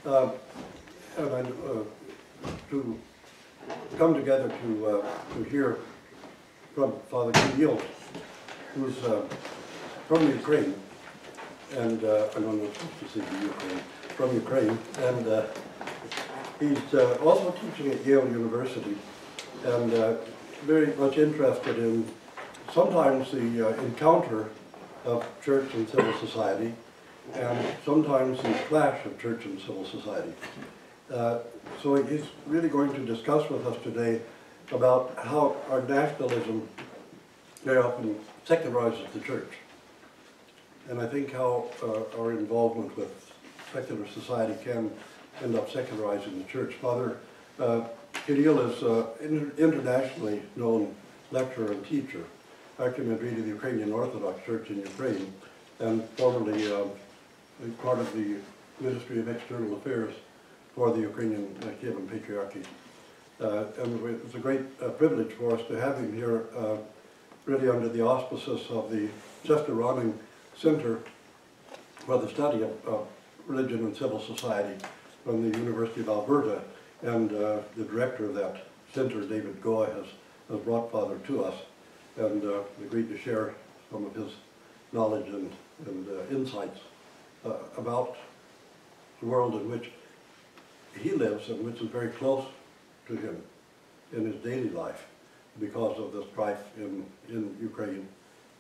and to come together to hear from Father Kirill, who's from Ukraine, and I'm not supposed to say Ukraine, from Ukraine, and he's also teaching at Yale University, and very much interested in sometimes the encounter of church and civil society, and sometimes the clash of church and civil society. So he's really going to discuss with us today about how our nationalism very often secularizes the church, and I think how our involvement with secular society can end up secularizing the church. Father Kirill is an internationally known lecturer and teacher, archimandrite of the Ukrainian Orthodox Church in Ukraine, and formerly part of the Ministry of External Affairs for the Ukrainian Kievan Patriarchy. And it's a great privilege for us to have him here, really under the auspices of the Chester Ronning Center for the Study of Religion and Civil Society from the University of Alberta, and the director of that center, David Goy, has brought Father to us, and agreed to share some of his knowledge and insights about the world in which he lives and which is very close to him in his daily life because of the strife in Ukraine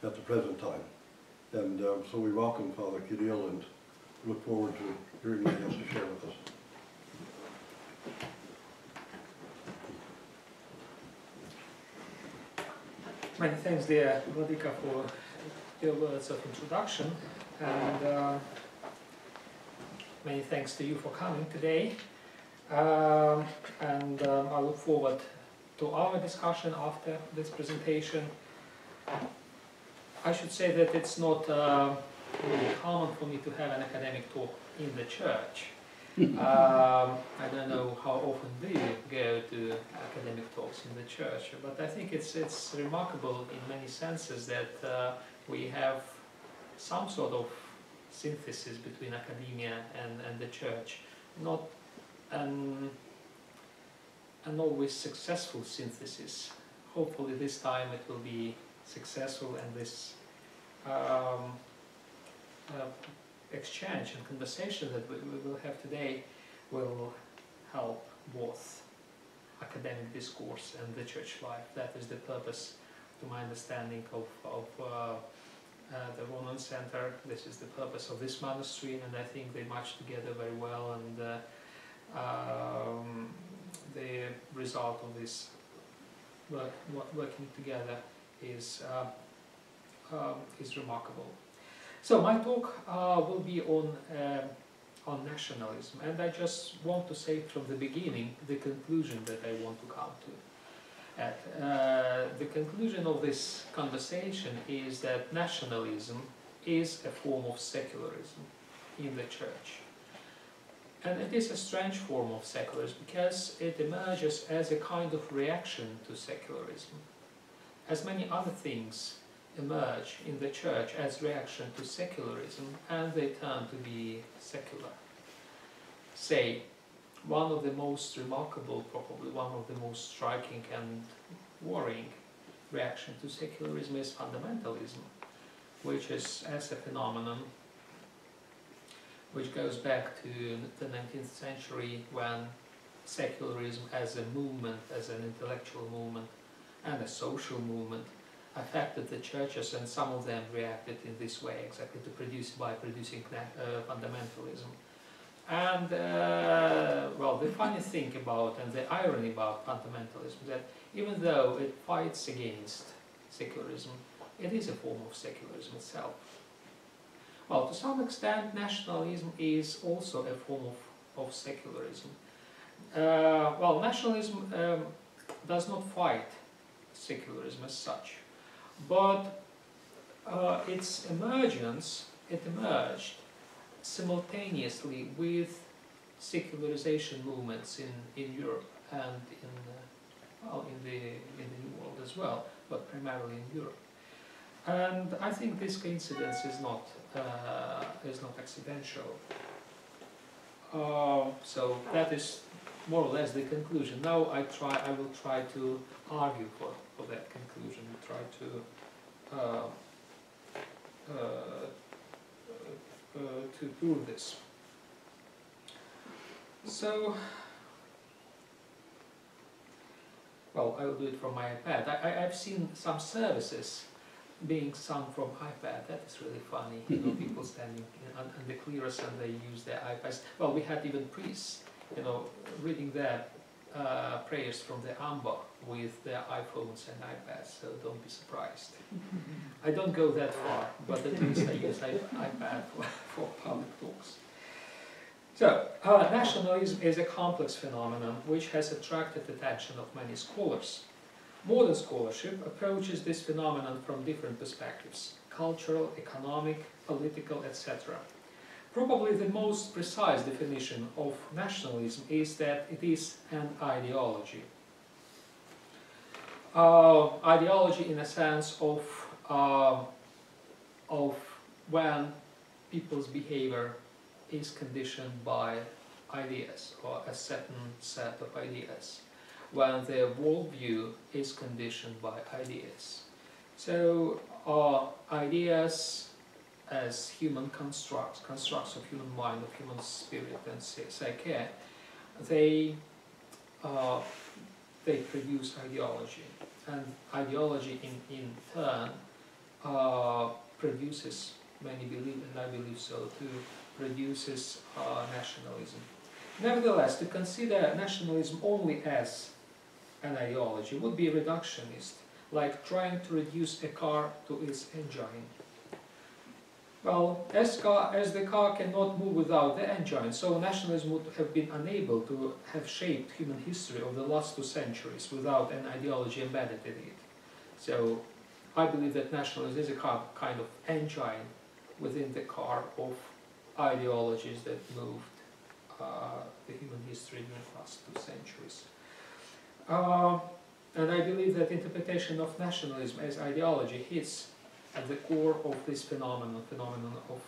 at the present time. And so we welcome Father Kirill and look forward to hearing what he has to share with us. Many thanks, dear Vladika, for your words of introduction, and many thanks to you for coming today. I look forward to our discussion after this presentation. I should say that it's not really common for me to have an academic talk in the church. I don't know how often do you go to academic talks in the church, but I think it's remarkable in many senses that we have some sort of synthesis between academia and the church, not an always successful synthesis. Hopefully this time it will be successful, and this exchange and conversation that we will have today will help both academic discourse and the church life. That is the purpose, to my understanding, of the Roman Center. This is the purpose of this monastery, and I think they match together very well, and the result of this working together is remarkable. So my talk will be on nationalism, and I just want to say from the beginning the conclusion that I want to come to. The conclusion of this conversation is that nationalism is a form of secularism in the church. And it is a strange form of secularism because it emerges as a kind of reaction to secularism. As many other things emerge in the church as reaction to secularism, and they turn to be secular. Say, one of the most remarkable, probably one of the most striking and worrying reaction to secularism is fundamentalism, which is as a phenomenon which goes back to the 19th century, when secularism as a movement, as an intellectual movement and a social movement, affected the churches, and some of them reacted in this way, exactly by producing fundamentalism. And well, the funny thing about, and the irony about fundamentalism, that even though it fights against secularism, it is a form of secularism itself. Well, to some extent, nationalism is also a form of secularism. Well, nationalism does not fight secularism as such, but its emergence, it emerged simultaneously with secularization movements in Europe and in the New World as well, but primarily in Europe. And I think this coincidence is not accidental. So that is more or less the conclusion. Now I will try to argue for that conclusion, try to prove this. So, well, I will do it from my iPad. I've seen some services being sung from iPad. That is really funny. You know, people standing on the clearance and they use their iPads. Well, we had even priests, you know, reading their prayers from the Amba with their iPhones and iPads, so don't be surprised. I don't go that far, but at least I use iPad for public talks. So, nationalism is a complex phenomenon which has attracted the attention of many scholars. Modern scholarship approaches this phenomenon from different perspectives: cultural, economic, political, etc. Probably the most precise definition of nationalism is that it is an ideology. Ideology in a sense of when people's behavior is conditioned by ideas, or a certain set of ideas, when their worldview is conditioned by ideas. So ideas as human constructs of human mind, of human spirit and psyche, they produce ideology, and ideology in turn produces, many believe, and I believe so too, produces nationalism. Nevertheless, to consider nationalism only as an ideology would be reductionist, like trying to reduce a car to its engine. Well, as the car cannot move without the engine, so nationalism would have been unable to have shaped human history of the last 2 centuries without an ideology embedded in it. So I believe that nationalism is a kind of engine within the car of ideologies that moved the human history during the last 2 centuries. And I believe that interpretation of nationalism as ideology hits at the core of this phenomenon of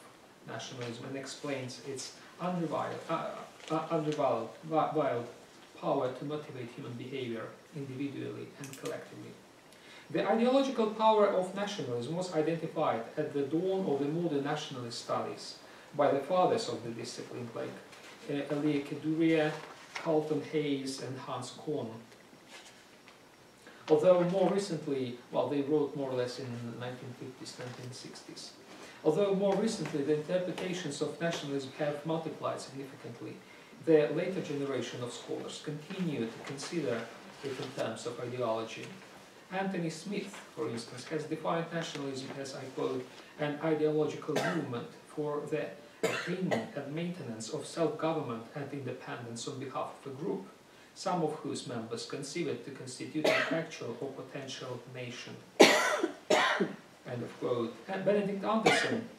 nationalism, and explains its unrivaled power to motivate human behavior individually and collectively. The ideological power of nationalism was identified at the dawn of the modern nationalist studies by the fathers of the discipline, like Elia Kedouria, Carlton Hayes and Hans Kohn. Although more recently, well, they wrote more or less in the 1950s, 1960s. Although more recently the interpretations of nationalism have multiplied significantly, the later generation of scholars continue to consider it in terms of ideology. Anthony Smith, for instance, has defined nationalism as, I quote, an ideological movement for the attainment and maintenance of self-government and independence on behalf of a group, some of whose members conceive it to constitute an actual or potential nation. End of quote. And Benedict Anderson,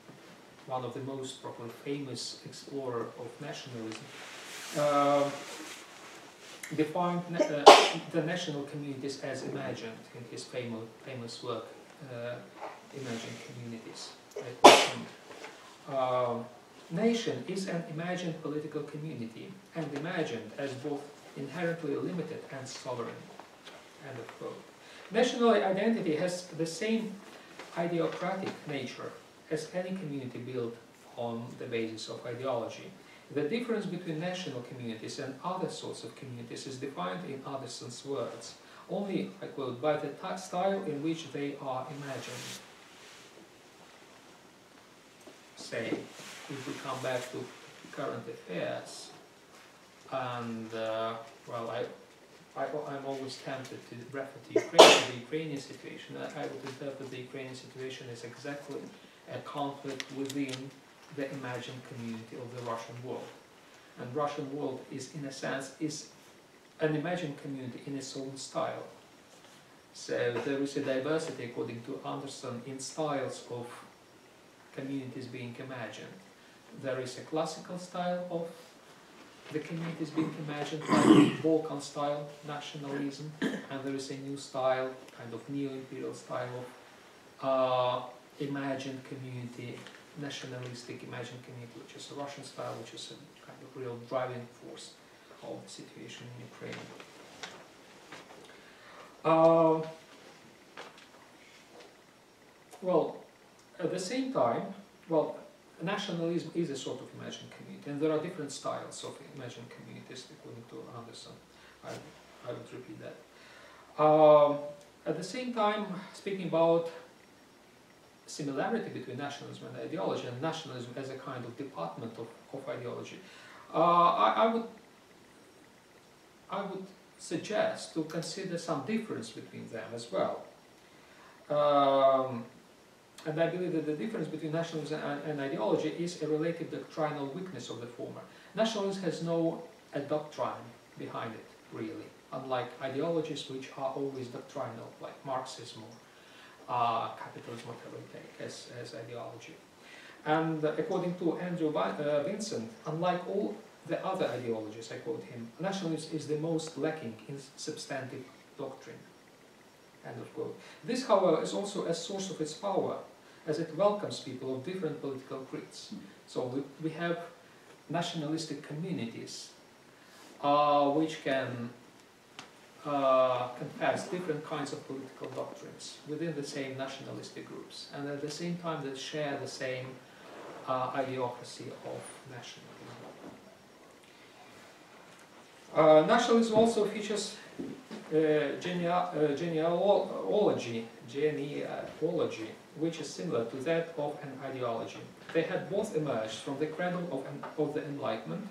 one of the most probably famous explorer of nationalism, defined the national communities as imagined in his famous work, Imagined Communities. Nation is an imagined political community, and imagined as both inherently limited and sovereign. End of quote. National identity has the same ideocratic nature as any community built on the basis of ideology. The difference between national communities and other sorts of communities is defined in Anderson's words only, I quote, by the style in which they are imagined. Say, if we come back to current affairs, and well, I'm always tempted to refer to the Ukrainian situation. I would interpret the Ukrainian situation as exactly a conflict within the imagined community of the Russian world. And Russian world is, in a sense, is an imagined community in its own style. So there is a diversity, according to Anderson, in styles of communities being imagined. There is a classical style of the communities being imagined, like Balkan style nationalism, and there is a new style, kind of neo-imperial style of imagined community, nationalistic imagined community, which is a Russian style, which is a kind the real driving force of the situation in Ukraine. Well, at the same time, well, nationalism is a sort of imagined community, and there are different styles of imagined communities according to Anderson. I would repeat that. At the same time, speaking about similarity between nationalism and ideology, and nationalism as a kind of department of ideology, I would suggest to consider some difference between them as well. And I believe that the difference between nationalism and ideology is a relative doctrinal weakness of the former. Nationalism has no doctrine behind it, really, unlike ideologies which are always doctrinal, like Marxism or capitalism, whatever you take as ideology. And according to Andrew Vincent, unlike all the other ideologies, I quote him, nationalism is the most lacking in substantive doctrine. End of quote. This, however, is also a source of its power, as it welcomes people of different political creeds. So we have nationalistic communities which can confess different kinds of political doctrines within the same nationalistic groups, and at the same time they share the same ideocracy of nationalism. Nationalism also features genealogy, which is similar to that of an ideology. They had both emerged from the cradle of the Enlightenment,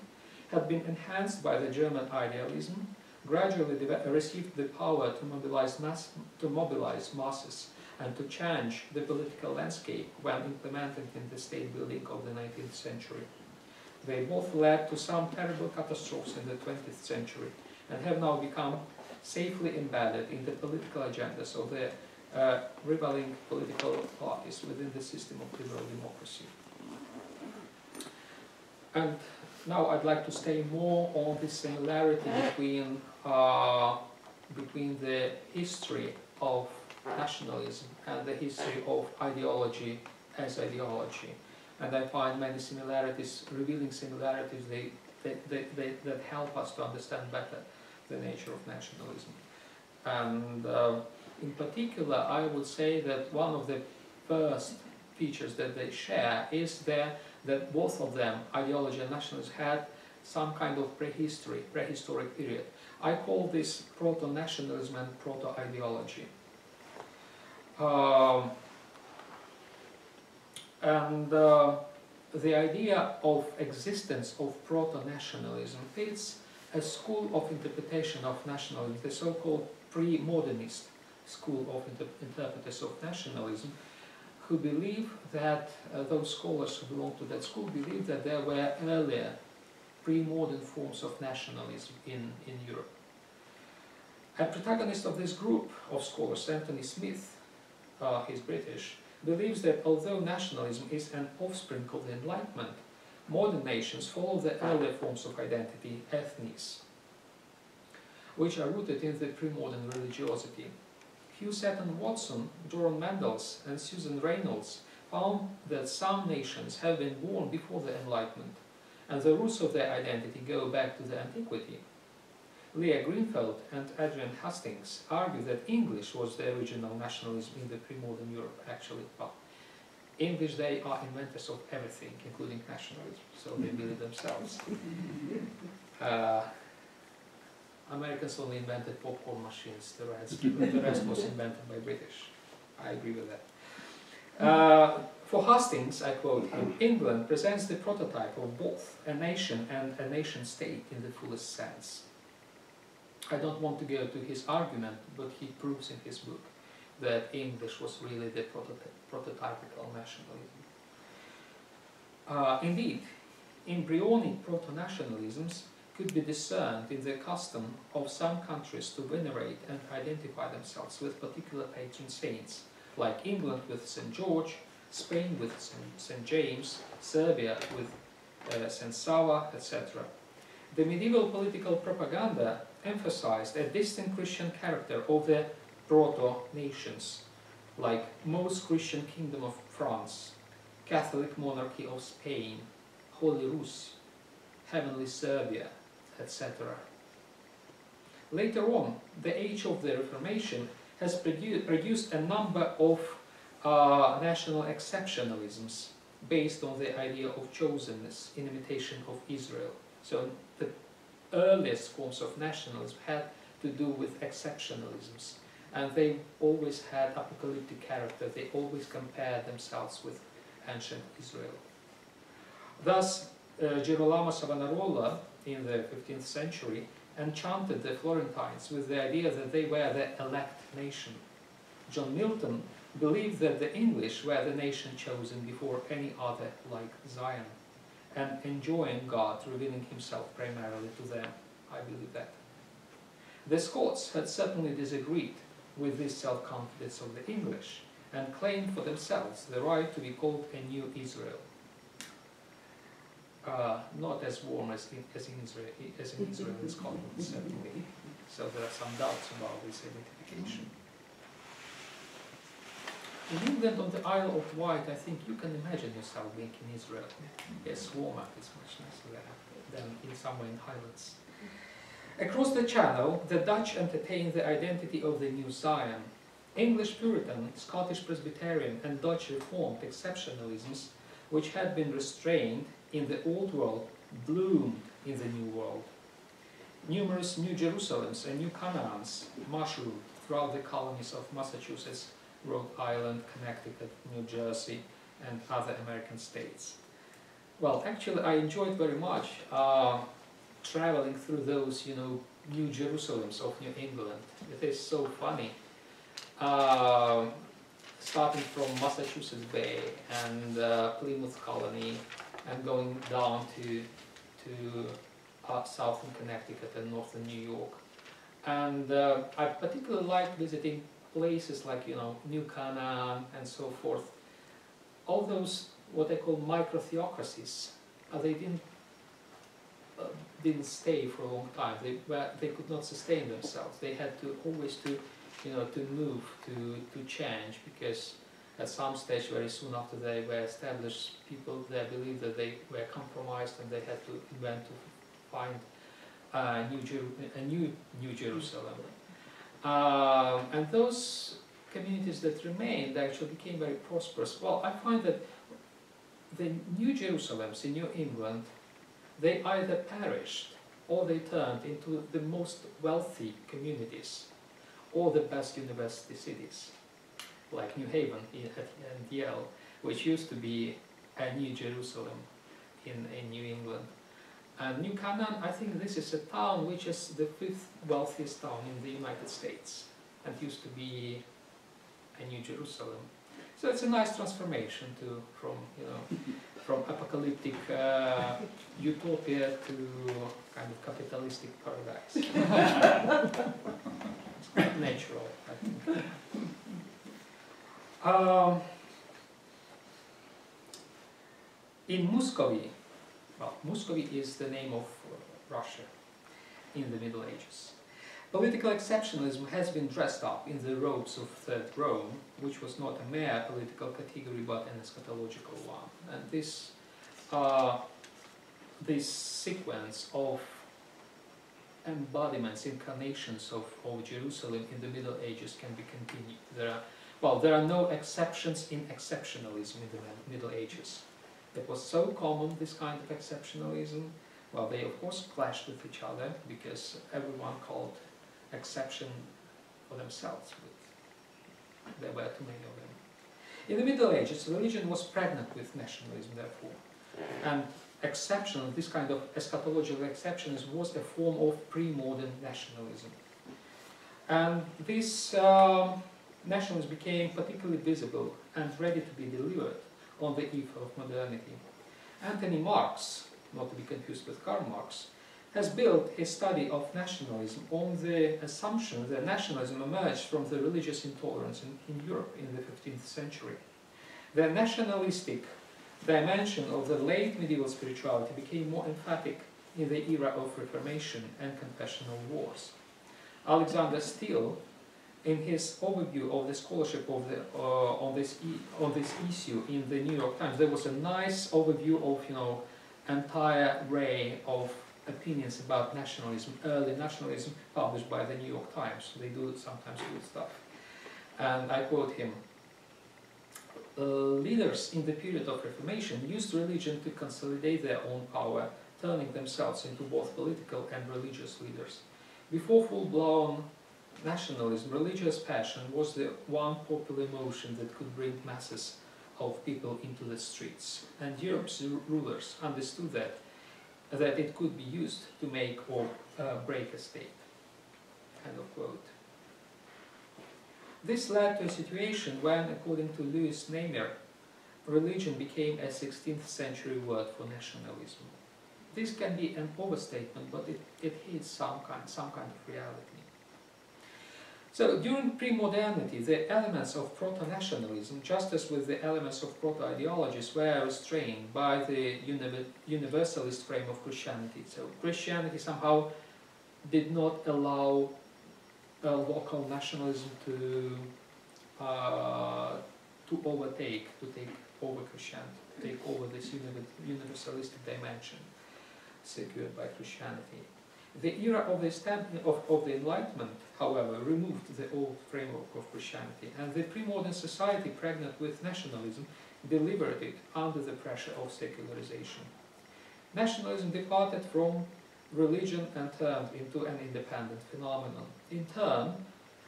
had been enhanced by the German idealism, gradually received the power to mobilize masses and to change the political landscape when implemented in the state building of the 19th century. They both led to some terrible catastrophes in the 20th century and have now become safely embedded in the political agendas of the rivaling political parties within the system of liberal democracy. And now I'd like to stay more on the similarity between the history of nationalism and the history of ideology as ideology. And I find many similarities, revealing similarities, that help us to understand better the nature of nationalism. And in particular, I would say that one of the first features that they share is that both of them, ideology and nationalism, had some kind of prehistoric period. I call this proto-nationalism and proto-ideology. The idea of existence of proto-nationalism fits a school of interpretation of nationalism, the so-called pre-modernist school of interpreters of nationalism, who believe that, those scholars who belong to that school believe that there were earlier pre-modern forms of nationalism in Europe. A protagonist of this group of scholars, Anthony Smith, he's British, believes that although nationalism is an offspring of the Enlightenment, modern nations follow the earlier forms of identity, ethnies, which are rooted in the pre-modern religiosity. Hugh Seton Watson, Joran Mendels, and Susan Reynolds found that some nations have been born before the Enlightenment, and the roots of their identity go back to the antiquity. Leah Greenfeld and Adrian Hastings argue that English was the original nationalism in the pre-modern Europe, actually. But English, they are inventors of everything, including nationalism, so they believe themselves. Americans only invented popcorn machines, the rest was invented by British. I agree with that. For Hastings, I quote him, England presents the prototype of both a nation and a nation-state in the fullest sense. I don't want to go to his argument, but he proves in his book that English was really the prototypical nationalism. Indeed, embryonic proto-nationalisms could be discerned in the custom of some countries to venerate and identify themselves with particular patron saints, like England with St. George, Spain with St. James, Serbia with St. Sava, etc. The medieval political propaganda emphasized a distinct Christian character of the proto-nations, like most Christian kingdom of France, Catholic monarchy of Spain, Holy Rus, heavenly Serbia, etc. Later on, the age of the Reformation has produced a number of national exceptionalisms based on the idea of chosenness in imitation of Israel. So the earliest forms of nationalism had to do with exceptionalisms, and they always had apocalyptic character. They always compared themselves with ancient Israel. Thus, Girolamo Savonarola in the 15th century enchanted the Florentines with the idea that they were the elect nation. John Milton believed that the English were the nation chosen before any other like Zion, and enjoying God revealing himself primarily to them. I believe that. The Scots had certainly disagreed with this self-confidence of the English and claimed for themselves the right to be called a new Israel. Not as warm as in Israel and Scotland, certainly. So there are some doubts about this identification. In England, on the Isle of Wight, I think you can imagine yourself being in Israel. Yes, warmer is much nicer there than in somewhere in Highlands. Across the Channel, the Dutch entertained the identity of the new Zion. English Puritan, Scottish Presbyterian, and Dutch Reformed exceptionalisms, which had been restrained in the Old World, bloomed in the New World. Numerous New Jerusalems and New Canaans mushroomed throughout the colonies of Massachusetts, Rhode Island, Connecticut, New Jersey, and other American states. Well, actually, I enjoyed very much traveling through those, New Jerusalems of New England. It is so funny. Starting from Massachusetts Bay and Plymouth Colony, and going down to southern Connecticut and northern New York. And I particularly like visiting places like, New Canaan and so forth. All those, what I call micro-theocracies, they didn't stay for a long time. They could not sustain themselves. They had to always to move, to change, because at some stage, very soon after they were established, people there believed that they were compromised and they had to invent to find a new New Jerusalem. And those communities that remained actually became very prosperous. Well, I find that the New Jerusalems in New England, they either perished or they turned into the most wealthy communities or the best university cities, like New Haven and Yale, which used to be a New Jerusalem in New England. And New Canaan, I think this is a town which is the 5th wealthiest town in the United States, and used to be a New Jerusalem. So it's a nice transformation from apocalyptic utopia to kind of capitalistic paradise. It's quite natural, I think. In Muscovy, well, Muscovy is the name of Russia in the Middle Ages. Political exceptionalism has been dressed up in the robes of Third Rome, which was not a mere political category but an eschatological one. And this sequence of embodiments, incarnations of Jerusalem in the Middle Ages can be continued. There are no exceptions in exceptionalism in the Middle Ages. It was so common, this kind of exceptionalism. Well, they of course clashed with each other because everyone called exception for themselves. There were too many of them. In the Middle Ages, religion was pregnant with nationalism, therefore. And exception, this kind of eschatological exceptionism, was a form of pre-modern nationalism. And this nationalism became particularly visible and ready to be delivered on the eve of modernity. Anthony Marx, not to be confused with Karl Marx, has built his study of nationalism on the assumption that nationalism emerged from the religious intolerance in Europe in the 15th century. The nationalistic dimension of the late medieval spirituality became more emphatic in the era of Reformation and confessional wars. Alexander Steele, in his overview of the scholarship of on this issue in the New York Times, there was a nice overview of entire array of opinions about nationalism, early nationalism, published by the New York Times. They do sometimes good stuff. And I quote him, leaders in the period of Reformation used religion to consolidate their own power, turning themselves into both political and religious leaders. Before full-blown nationalism, religious passion was the one popular emotion that could bring masses of people into the streets. And Europe's rulers understood that it could be used to make or break a state. End of quote. This led to a situation when, according to Louis Namer, religion became a 16th century word for nationalism. This can be an overstatement, but it hits some kind of reality. So, during pre-modernity, the elements of proto-nationalism, just as with the elements of proto-ideologies, were restrained by the universalist frame of Christianity. So, Christianity somehow did not allow local nationalism to take over Christianity, to take over this universalistic dimension secured by Christianity. The era of the Enlightenment, however, removed the old framework of Christianity, and the pre-modern society pregnant with nationalism delivered it under the pressure of secularization. Nationalism departed from religion and turned into an independent phenomenon. In turn,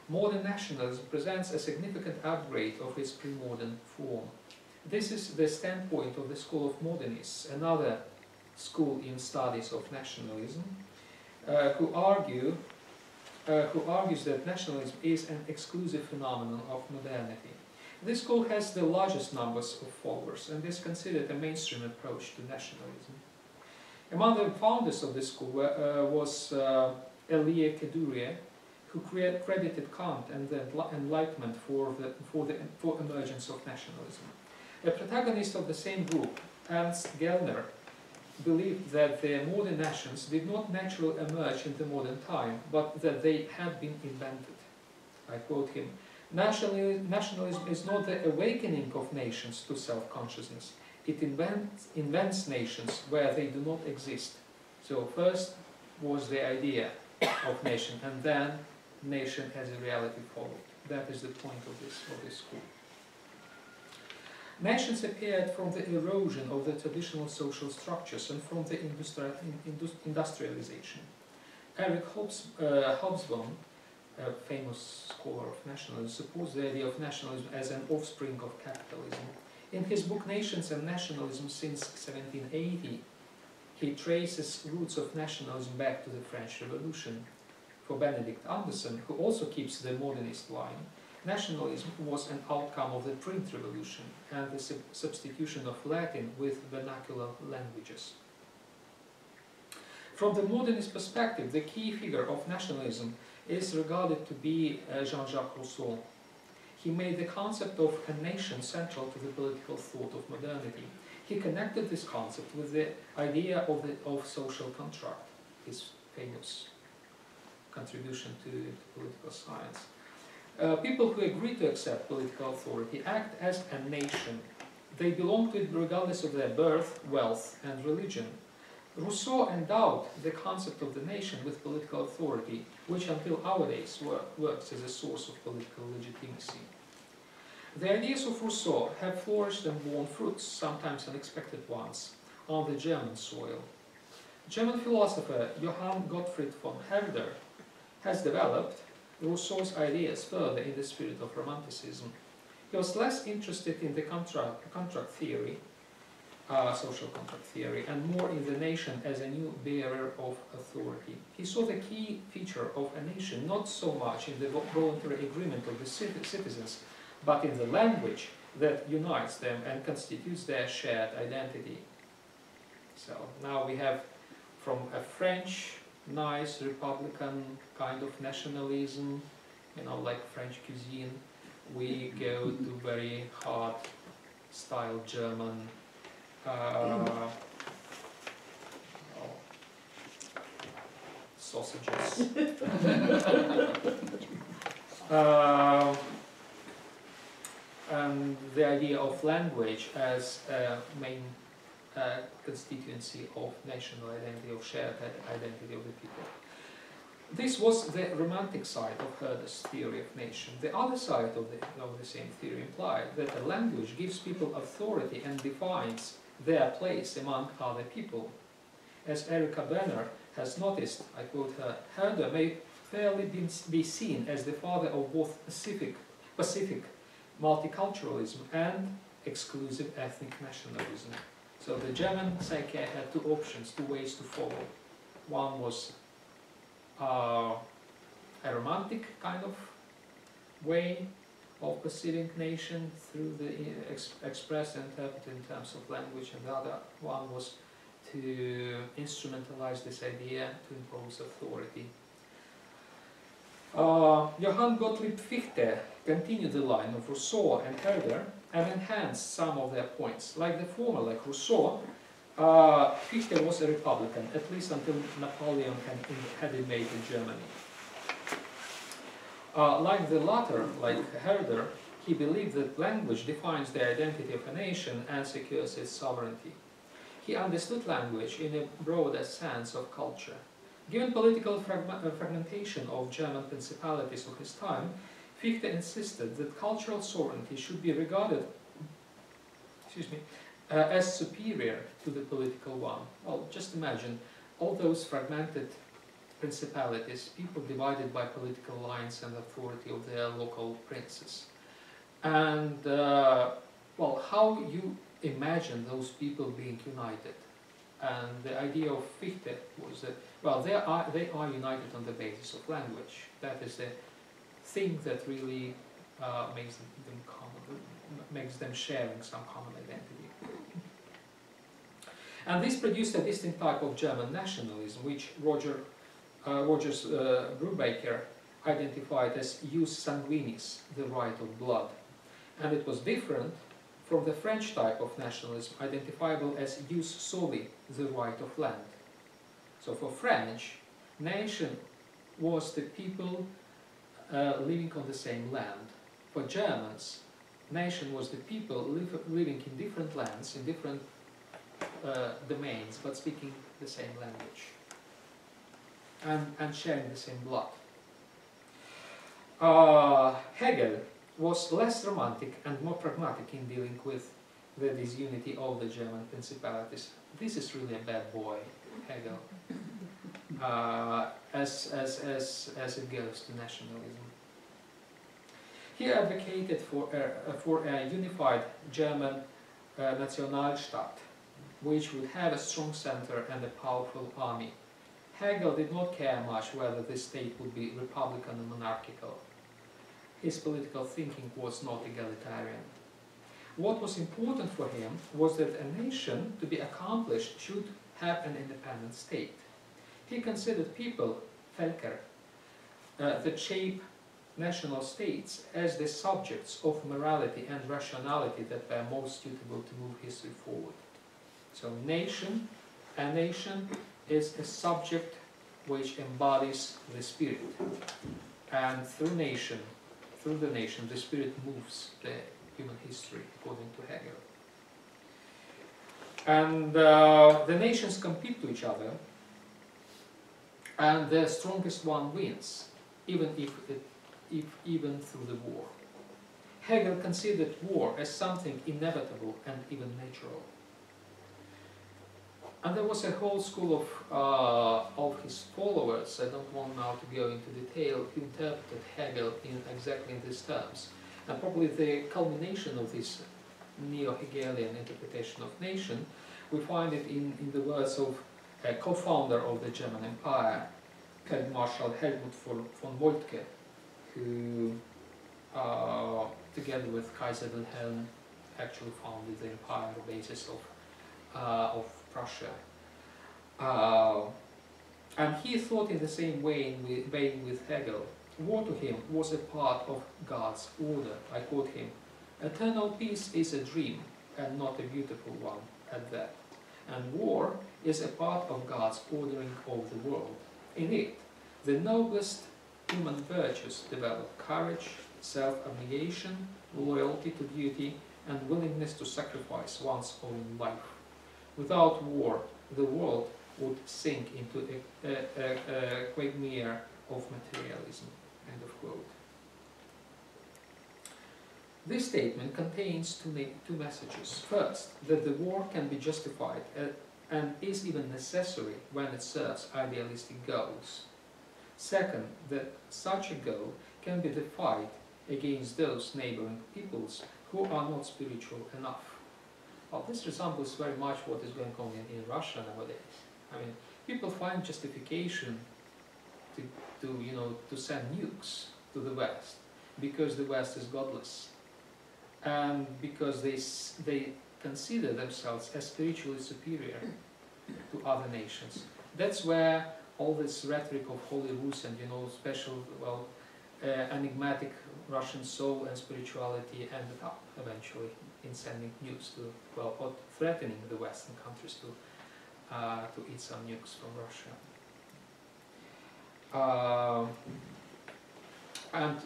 modern nationalism presents a significant upgrade of its pre-modern form. This is the standpoint of the School of Modernists, another school in studies of nationalism, who argues that nationalism is an exclusive phenomenon of modernity. This school has the largest numbers of followers and is considered a mainstream approach to nationalism. Among the founders of this school was Elie Kedourie, who credited Kant and the Enlightenment for emergence of nationalism. A protagonist of the same group, Ernst Gellner, believed that the modern nations did not naturally emerge in the modern time, but that they had been invented. I quote him, nationalism is not the awakening of nations to self-consciousness. It invents nations where they do not exist. So first was the idea of nation, and then nation as a reality followed. That is the point of this school. Nations appeared from the erosion of the traditional social structures and from the industrialization. Eric Hobsbawm, a famous scholar of nationalism, supports the idea of nationalism as an offspring of capitalism. In his book Nations and Nationalism since 1780, he traces roots of nationalism back to the French Revolution. For Benedict Anderson, who also keeps the modernist line, nationalism was an outcome of the print revolution and the substitution of Latin with vernacular languages. From the modernist perspective, the key figure of nationalism is regarded to be Jean-Jacques Rousseau. He made the concept of a nation central to the political thought of modernity. He connected this concept with the idea of social contract, his famous contribution to political science. People who agree to accept political authority act as a nation. They belong to it regardless of their birth, wealth, and religion. Rousseau endowed the concept of the nation with political authority, which until our days works as a source of political legitimacy. The ideas of Rousseau have flourished and borne fruits, sometimes unexpected ones, on the German soil. German philosopher Johann Gottfried von Herder has developed Rousseau's ideas further in the spirit of Romanticism. He was less interested in the contract theory, social contract theory, and more in the nation as a new bearer of authority. He saw the key feature of a nation not so much in the voluntary agreement of the citizens, but in the language that unites them and constitutes their shared identity. So now we have from a French, nice republican kind of nationalism, you know, like French cuisine, we go to very hard style German sausages. And the idea of language as a main constituency of national identity, of shared identity of the people. This was the romantic side of Herder's theory of nation. The other side of the same theory implied that a language gives people authority and defines their place among other people. As Erika Benner has noticed, I quote her, Herder may fairly be seen as the father of both Pacific multiculturalism and exclusive ethnic nationalism. So the German psyche had two options, two ways to follow. One was a romantic kind of way of perceiving nation through the expressed and interpreted in terms of language, and the other one was to instrumentalize this idea to impose authority. Johann Gottlieb Fichte continued the line of Rousseau and Herder and enhanced some of their points. Like the former, like Rousseau, Fichte was a Republican, at least until Napoleon had invaded Germany. Like the latter, like Herder, he believed that language defines the identity of a nation and secures its sovereignty. He understood language in a broader sense of culture. Given political fragmentation of German principalities of his time, Fichte insisted that cultural sovereignty should be regarded as superior to the political one. Well, just imagine all those fragmented principalities, people divided by political lines and authority of their local princes. And, well, how you imagine those people being united? And the idea of Fichte was that, well, they are united on the basis of language. That is the thing that really makes them sharing some common identity. And this produced a distinct type of German nationalism, which Rogers Brubaker identified as jus sanguinis, the right of blood. And it was different from the French type of nationalism, identifiable as jus soli, the right of land. So for French, nation was the people living on the same land. For Germans, nation was the people living in different lands, in different domains, but speaking the same language and sharing the same blood. Hegel was less romantic and more pragmatic in dealing with the disunity of the German principalities. This is really a bad boy, Hegel, as it goes to nationalism. He advocated for a unified German Nationalstaat, which would have a strong center and a powerful army. Hegel did not care much whether this state would be republican or monarchical. His political thinking was not egalitarian. What was important for him was that a nation, to be accomplished, should have an independent state. He considered people, Völker, that shape national states as the subjects of morality and rationality that were most suitable to move history forward. So a nation is a subject which embodies the spirit, and through the nation, the spirit moves the human history, according to Hegel. And the nations compete to each other, and the strongest one wins, even through the war. Hegel considered war as something inevitable and even natural. And there was a whole school of his followers, I don't want now to go into detail, who interpreted Hegel in exactly these terms. And probably the culmination of this neo-Hegelian interpretation of nation, we find it in the words of a co-founder of the German Empire, Marshal Helmut von Moltke, who, together with Kaiser Wilhelm, actually founded the empire on the basis of Prussia. And he thought in the same way with Hegel. War to him was a part of God's order. I quote him, "Eternal peace is a dream, and not a beautiful one at that. And war is a part of God's ordering of the world. In it, the noblest human virtues develop: courage, self-abnegation, loyalty to duty, and willingness to sacrifice one's own life. Without war, the world would sink into a quagmire of materialism. End of quote. This statement contains two messages. First, that the war can be justified and is even necessary when it serves idealistic goals. Second, that such a goal can be the fight against those neighboring peoples who are not spiritual enough. Well, this resembles very much what is going on in Russia nowadays. I mean, people find justification to send nukes to the West because the West is godless, and because they consider themselves as spiritually superior to other nations. That's where all this rhetoric of Holy Rus and special, enigmatic Russian soul and spirituality ended up eventually in sending nukes to, or threatening the Western countries to eat some nukes from Russia. And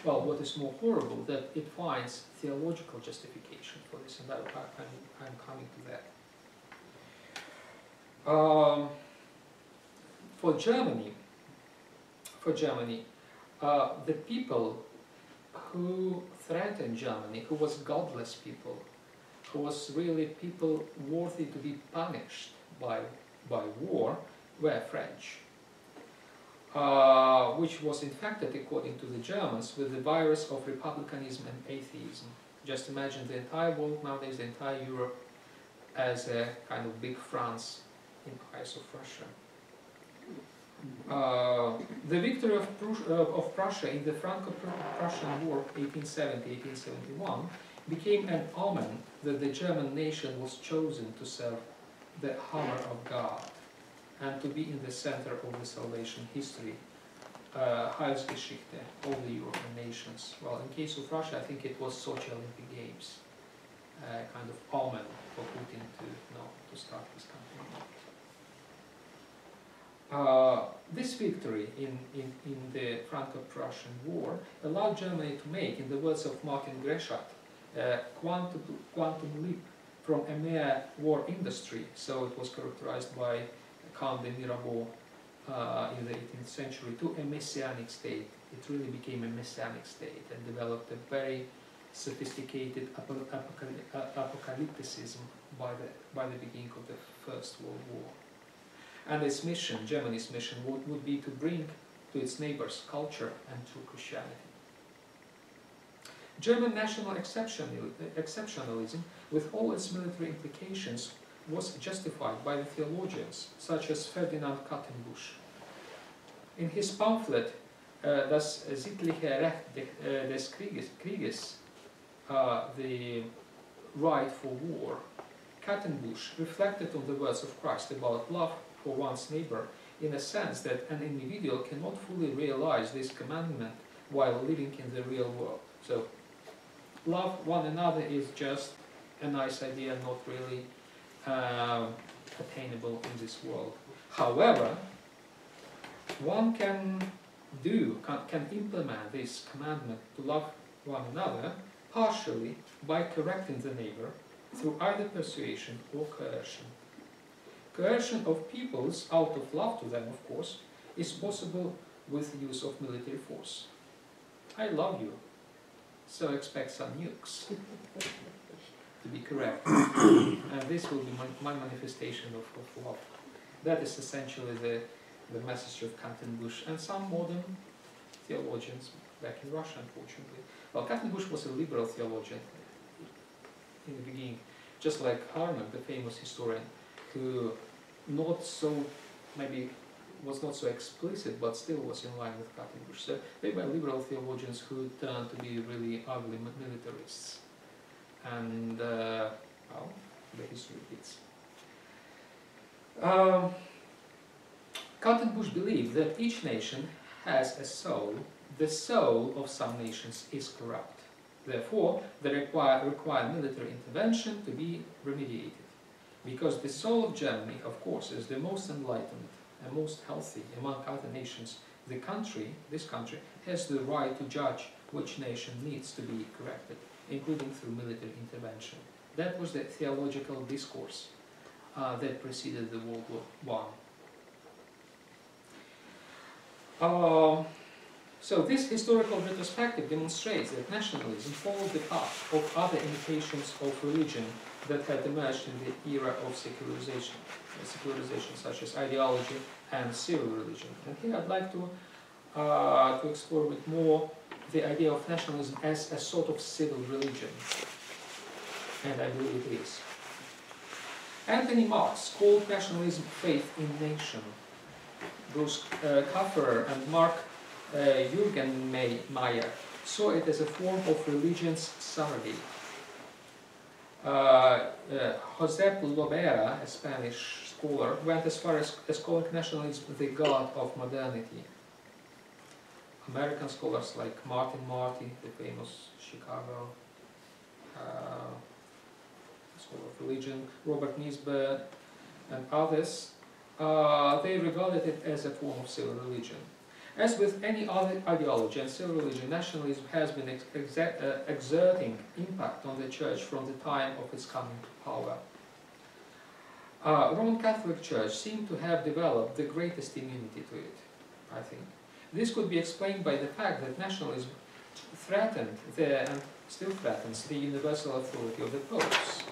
what is more horrible, that it finds theological justification for this, and I'm coming to that. For Germany, the people who threatened Germany, who was godless people, who was really people worthy to be punished by war, were French, which was infected, according to the Germans, with the virus of republicanism and atheism. Just imagine the entire world nowadays, the entire Europe, as a kind of big France in the eyes of Russia. The victory of Prussia in the Franco-Prussian War 1870-1871 became an omen that the German nation was chosen to serve the hammer of God and to be in the center of the salvation history, Heilsgeschichte, of the European nations. Well, in case of Russia, I think it was Sochi Olympic Games, kind of omen for Putin to start his campaign. This victory in the Franco-Prussian War allowed Germany to make, in the words of Martin Greshat, a quantum leap from a mere war industry, so it was characterized by Count de Mirabeau in the 18th century, to a messianic state. It really became a messianic state and developed a very sophisticated apocalypticism by the beginning of the First World War. And its mission, Germany's mission, would be to bring to its neighbors culture and true Christianity. German national exceptionalism, with all its military implications, was justified by the theologians, such as Ferdinand Kaltenbusch. In his pamphlet, Das sittliche Recht des Krieges, the right for war, Kaltenbusch reflected on the words of Christ about love for one's neighbor, in a sense that an individual cannot fully realize this commandment while living in the real world. So, love one another is just a nice idea, not really attainable in this world. However, one can implement this commandment to love one another partially by correcting the neighbor through either persuasion or coercion. Coercion of peoples out of love to them, of course, is possible with the use of military force. I love you, so expect some nukes, to be correct. And this will be my manifestation of love. That is essentially the message of Kaltenbusch and some modern theologians back in Russia, unfortunately. Well, Kaltenbusch was a liberal theologian in the beginning, just like Harnack, the famous historian, who was not so explicit, but still was in line with Kaltenbusch. So they were liberal theologians who turned to be really ugly militarists. And, the history repeats. Kaltenbusch believed that each nation has a soul. The soul of some nations is corrupt. Therefore, they require military intervention to be remediated. Because the soul of Germany, of course, is the most enlightened and most healthy among other nations, this country, has the right to judge which nation needs to be corrected, including through military intervention. That was the theological discourse that preceded the World War I. So this historical retrospective demonstrates that nationalism followed the path of other imitations of religion that had emerged in the era of secularization, such as ideology and civil religion. And here I'd like to explore a bit more the idea of nationalism as a sort of civil religion, and I believe it is. Anthony Marx called nationalism faith in nation. Bruce Kaffer and Mark Meyer saw it as a form of religion's surrogate. Josep Lobera, a Spanish scholar, went as far as calling nationalism the god of modernity. American scholars like Martin Marty, the famous Chicago scholar of religion, Robert Nisbet, and others, they regarded it as a form of civil religion. As with any other ideology and civil religion, nationalism has been exerting impact on the Church from the time of its coming to power. Roman Catholic Church seemed to have developed the greatest immunity to it, I think. This could be explained by the fact that nationalism threatened and still threatens the universal authority of the popes,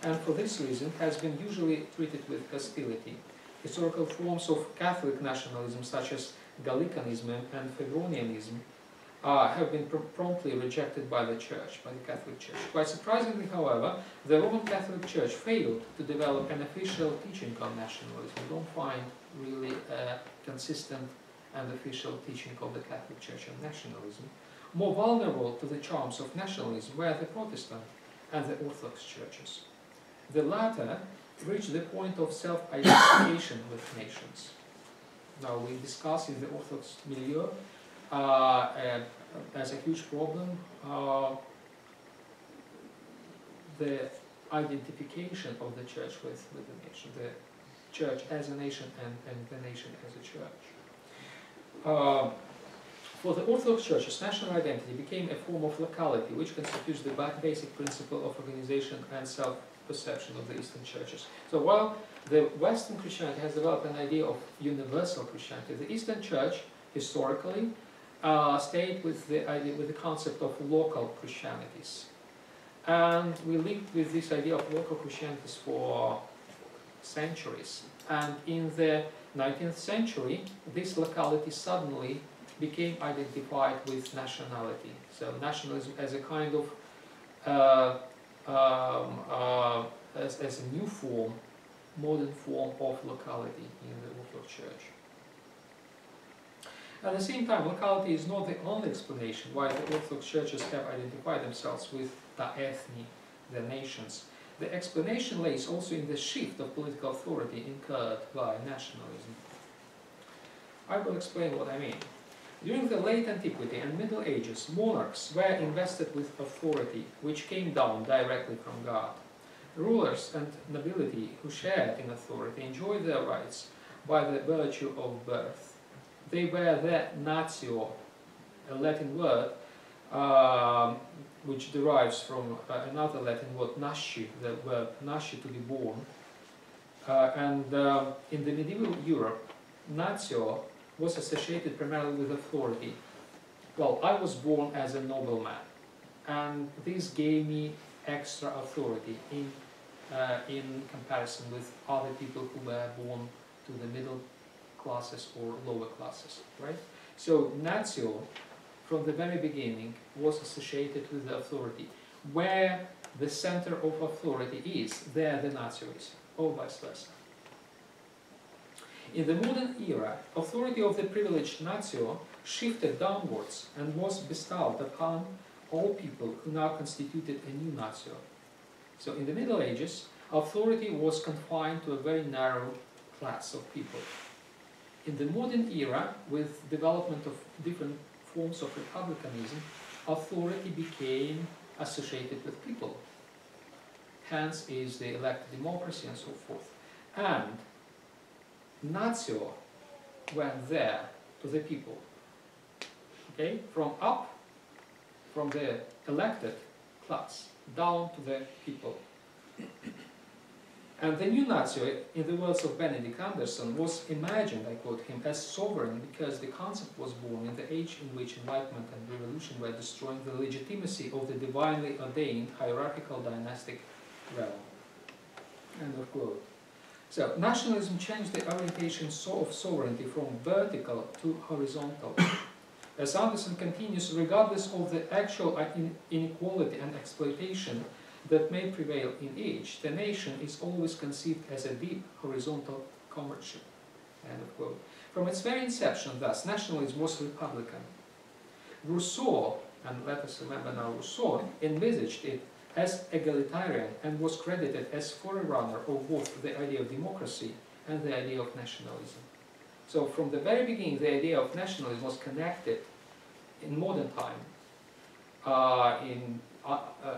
and for this reason has been usually treated with hostility. Historical forms of Catholic nationalism, such as Gallicanism and Febronianism, have been promptly rejected by the Church, by the Catholic Church. Quite surprisingly, however, the Roman Catholic Church failed to develop an official teaching on nationalism. We don't find really a consistent and official teaching of the Catholic Church on nationalism. More vulnerable to the charms of nationalism were the Protestant and the Orthodox churches. The latter reached the point of self-identification with nations. Now, we discuss in the Orthodox milieu as a huge problem the identification of the Church with the nation, the Church as a nation and the nation as a church. For the Orthodox churches, national identity became a form of locality, which constitutes the basic principle of organization and self-perception of the Eastern churches. So while the Western Christianity has developed an idea of universal Christianity, the Eastern Church historically stayed with the idea, with the concept of local Christianities, and we linked with this idea of local Christianities for centuries. And in the 19th century, this locality suddenly became identified with nationality. So nationalism as a kind of as a new form, modern form of locality in the Orthodox Church. At the same time, locality is not the only explanation why the Orthodox churches have identified themselves with the ethni, the nations. The explanation lays also in the shift of political authority incurred by nationalism. I will explain what I mean. During the late antiquity and Middle Ages, monarchs were invested with authority which came down directly from God. Rulers and nobility who shared in authority enjoyed their rights by the virtue of birth. They were the natio, a Latin word which derives from another Latin word nasci, the verb nasci, to be born. In the medieval Europe, natio was associated primarily with authority. Well, I was born as a nobleman, and this gave me extra authority in comparison with other people who were born to the middle classes or lower classes, right? So natio, from the very beginning, was associated with the authority. Where the center of authority is, there the natio is, or vice versa. In the modern era, authority of the privileged natio shifted downwards and was bestowed upon all people who now constituted a new natio. So in the Middle Ages, authority was confined to a very narrow class of people. In the modern era, with development of different forms of republicanism, authority became associated with people. Hence is the elected democracy and so forth. And natio went there to the people. Okay? From the elected class, down to the people. And the new Nazi, in the words of Benedict Anderson, was imagined, I quote him, as sovereign because the concept was born in the age in which Enlightenment and Revolution were destroying the legitimacy of the divinely ordained hierarchical dynastic realm. End of quote. So, nationalism changed the orientation of sovereignty from vertical to horizontal. As Anderson continues, regardless of the actual inequality and exploitation that may prevail in each, the nation is always conceived as a deep horizontal comradeship. End of quote. From its very inception, thus, nationalism was republican. Rousseau, and let us remember now Rousseau, envisaged it as egalitarian and was credited as forerunner of both the idea of democracy and the idea of nationalism. So from the very beginning, the idea of nationalism was connected in modern time,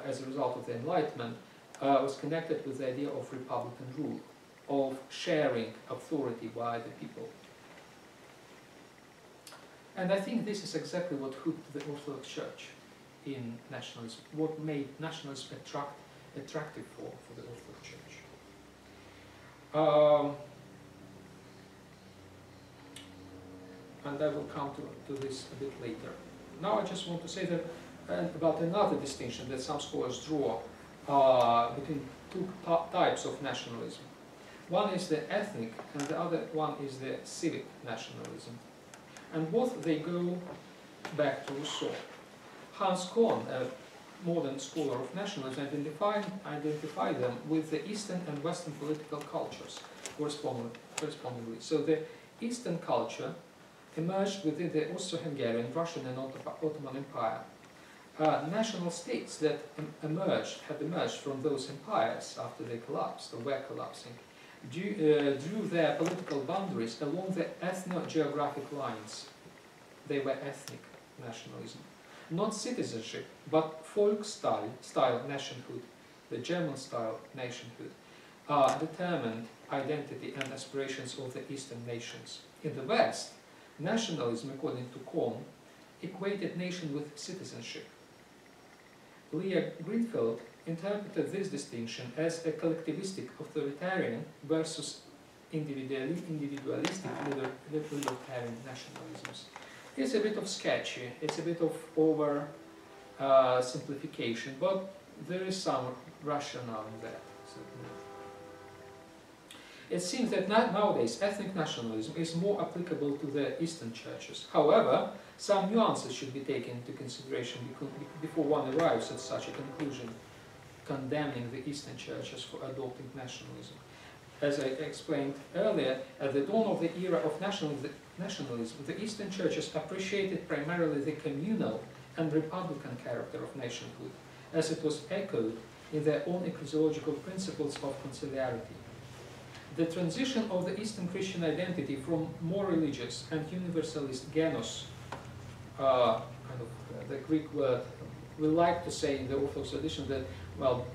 as a result of the Enlightenment, was connected with the idea of republican rule, of sharing authority by the people. And I think this is exactly what hooked the Orthodox Church in nationalism, what made nationalism attractive for the Orthodox Church. And I will come to this a bit later. Now I just want to say that about another distinction that some scholars draw between two types of nationalism. One is the ethnic and the other one is the civic nationalism. And both they go back to Rousseau. Hans Kohn, a modern scholar of nationalism, identified them with the Eastern and Western political cultures correspondingly. So the Eastern culture emerged within the Austro-Hungarian, Russian and Ottoman Empire. National states that had emerged from those empires after they collapsed or were collapsing drew their political boundaries along the ethno-geographic lines. They were ethnic nationalism. Not citizenship, but folk-style nationhood, the German-style nationhood, determined identity and aspirations of the Eastern nations. In the West, nationalism, according to Kohn, equated nation with citizenship. Leah Greenfield interpreted this distinction as a collectivistic authoritarian versus individualistic libertarian nationalisms. It's a bit of sketchy, it's a bit of over simplification, but there is some rationale in that. It seems that nowadays ethnic nationalism is more applicable to the Eastern churches. However, some nuances should be taken into consideration before one arrives at such a conclusion, condemning the Eastern churches for adopting nationalism. As I explained earlier, at the dawn of the era of nationalism, the Eastern churches appreciated primarily the communal and republican character of nationhood, as it was echoed in their own ecclesiological principles of conciliarity. The transition of the Eastern Christian identity from more religious and universalist genos, the Greek word, we like to say in the Orthodox tradition that, well,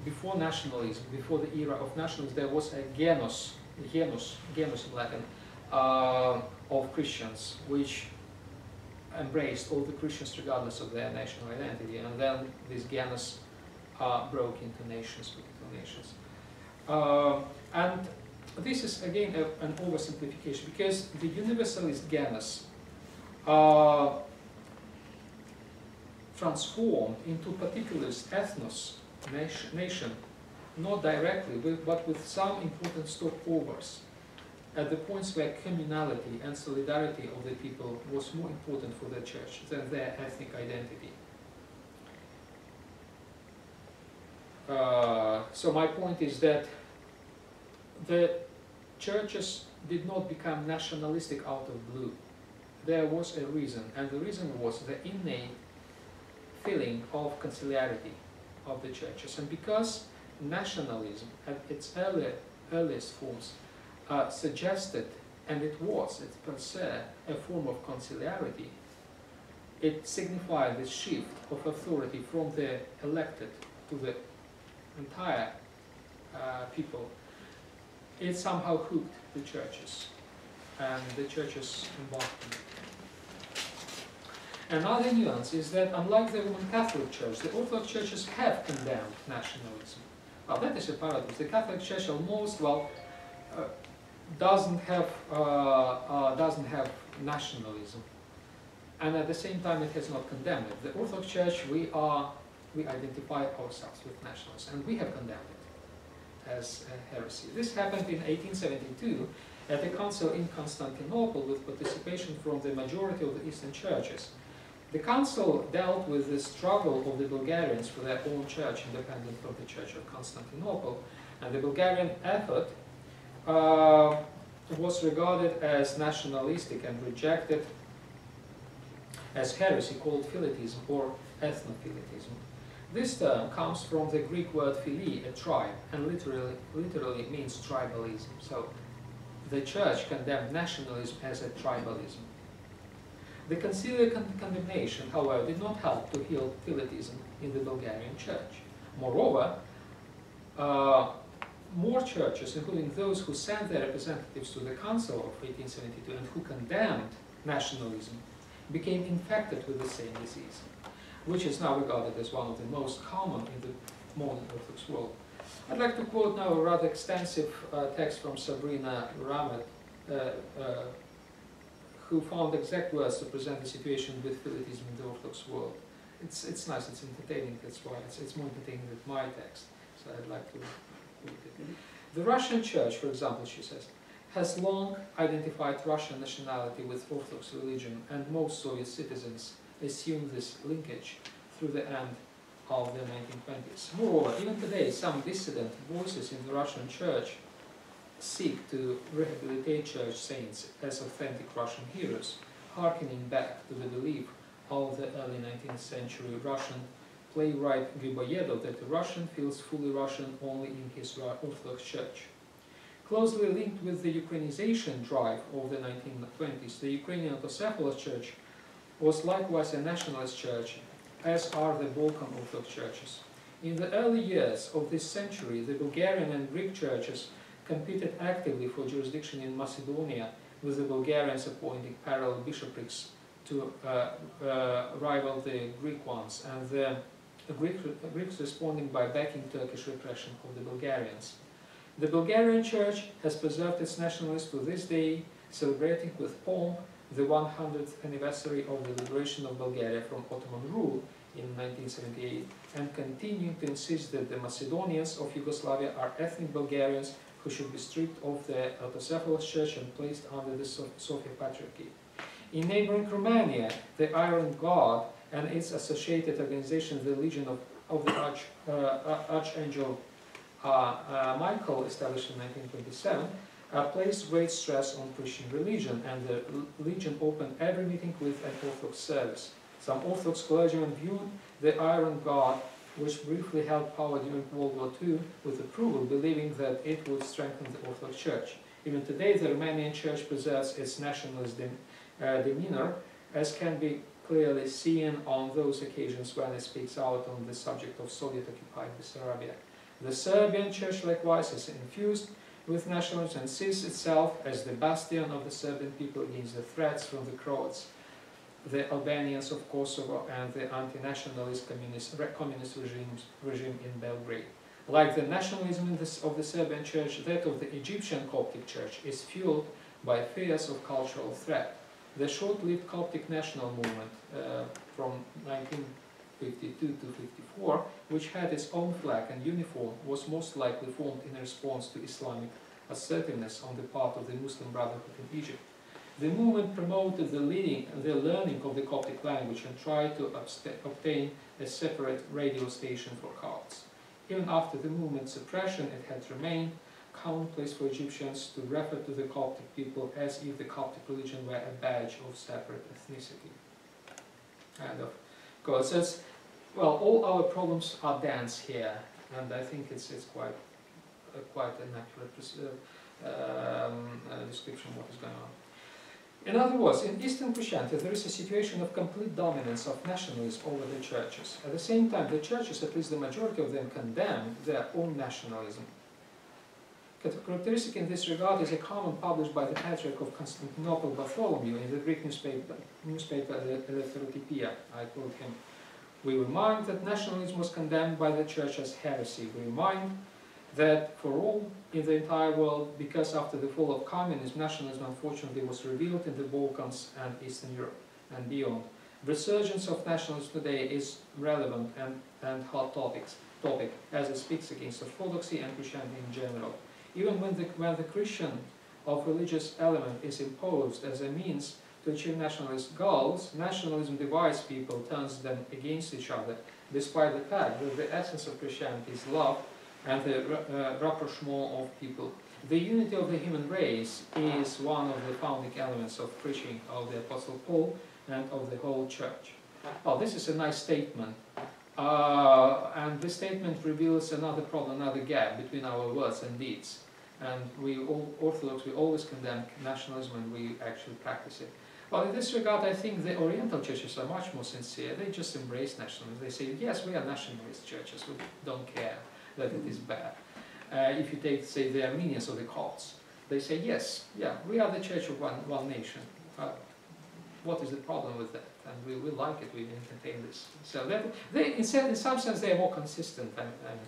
before nationalism, before the era of nationalism, there was a genus in Latin, of Christians, which embraced all the Christians regardless of their national identity, and then this genus broke into nations, and this is again an oversimplification, because the universalist genus transformed into particularist ethnos, nation, not directly, but with some important stopovers at the points where communality and solidarity of the people was more important for the church than their ethnic identity. So my point is that the churches did not become nationalistic out of blue. There was a reason, and the reason was the innate feeling of conciliarity of the churches. And because nationalism at its earliest forms suggested, and it was per se a form of conciliarity, it signified this shift of authority from the elected to the entire people. It somehow hooked the churches, and the churches embarked on it. Another nuance is that, unlike the Roman Catholic Church, the Orthodox churches have condemned nationalism. Well, that is a paradox. The Catholic Church almost, well, doesn't have nationalism, and at the same time it has not condemned it. The Orthodox Church, we identify ourselves with nationalism, and we have condemned it as a heresy. This happened in 1872 at a council in Constantinople with participation from the majority of the Eastern churches. The council dealt with the struggle of the Bulgarians for their own church, independent from the Church of Constantinople, and the Bulgarian effort was regarded as nationalistic and rejected as heresy, called Philetism or ethnophilitism. This term comes from the Greek word phili, a tribe, and literally means tribalism. So the Church condemned nationalism as a tribalism. The conciliar condemnation, however, did not help to heal Philetism in the Bulgarian Church. Moreover, more churches, including those who sent their representatives to the Council of 1872 and who condemned nationalism, became infected with the same disease, which is now regarded as one of the most common in the modern Orthodox world. I'd like to quote now a rather extensive text from Sabrina Ramet, who found exact words to present the situation with Philetism in the Orthodox world. It's nice, it's entertaining, that's why it's more entertaining than my text, so I'd like to read it. The Russian Church, for example, she says, has long identified Russian nationality with Orthodox religion, and most Soviet citizens assume this linkage through the end of the 1920s. Moreover, even today, some dissident voices in the Russian Church seek to rehabilitate church saints as authentic Russian heroes, hearkening back to the belief of the early 19th century Russian playwright Griboyedov that the Russian feels fully Russian only in his Orthodox Church. Closely linked with the Ukrainization drive of the 1920s, the Ukrainian Autocephalous Church was likewise a nationalist church, as are the Balkan Orthodox churches. In the early years of this century, the Bulgarian and Greek churches competed actively for jurisdiction in Macedonia, with the Bulgarians appointing parallel bishoprics to rival the Greek ones, and the Greeks responding by backing Turkish repression of the Bulgarians. The Bulgarian Church has preserved its nationalism to this day, celebrating with pomp the 100th anniversary of the liberation of Bulgaria from Ottoman rule in 1978, and continuing to insist that the Macedonians of Yugoslavia are ethnic Bulgarians who should be stripped of the Autocephalous Church and placed under the Sofia Patriarchy. In neighboring Romania, the Iron God and its associated organization, the Legion of the Archangel Michael, established in 1927, placed great stress on Christian religion, and the Legion opened every meeting with an Orthodox service. Some Orthodox clergymen viewed the Iron God, which briefly held power during World War II, with approval, believing that it would strengthen the Orthodox Church. Even today, the Romanian Church preserves its nationalist demeanor, as can be clearly seen on those occasions when it speaks out on the subject of Soviet-occupied Bessarabia. The Serbian Church likewise is infused with nationalism and sees itself as the bastion of the Serbian people against the threats from the Croats, the Albanians of Kosovo, and the anti-nationalist communist regime in Belgrade. Like the nationalism of the Serbian Church, that of the Egyptian Coptic Church is fueled by fears of cultural threat. The short-lived Coptic national movement from 1952 to 54, which had its own flag and uniform, was most likely formed in response to Islamic assertiveness on the part of the Muslim Brotherhood in Egypt. The movement promoted the learning of the Coptic language and tried to obtain a separate radio station for Copts. Even after the movement's suppression, it had remained commonplace for Egyptians to refer to the Coptic people as if the Coptic religion were a badge of separate ethnicity. And of course, it's, well, all our problems are dense here, and I think it's quite an accurate description of what is going on. In other words, in Eastern Christianity, there is a situation of complete dominance of nationalism over the churches. At the same time, the churches, at least the majority of them, condemn their own nationalism. A characteristic in this regard is a comment published by the Patriarch of Constantinople, Bartholomew, in the Greek newspaper Eleftherotypia. I quote him: "We remind that nationalism was condemned by the Church as heresy. We remind that for all in the entire world, because after the fall of communism, nationalism unfortunately was revealed in the Balkans and Eastern Europe and beyond. Resurgence of nationalism today is relevant and hot topic as it speaks against orthodoxy and Christianity in general. Even when the Christian of religious element is imposed as a means to achieve nationalist goals, nationalism divides people, turns them against each other, despite the fact that the essence of Christianity is love and the rapprochement of people. The unity of the human race is one of the founding elements of preaching of the Apostle Paul and of the whole church. Oh, this is a nice statement. And this statement reveals another problem, another gap between our words and deeds. And we all, Orthodox, we always condemn nationalism and we actually practice it. Well, in this regard, I think the Oriental churches are much more sincere. They just embrace nationalism. They say, yes, we are nationalist churches. We don't care that it is bad. If you take, say, the Armenians or the Copts, they say, yes, yeah, we are the church of one nation. What is the problem with that? And we like it, we entertain this. So that they, in some sense, they are more consistent and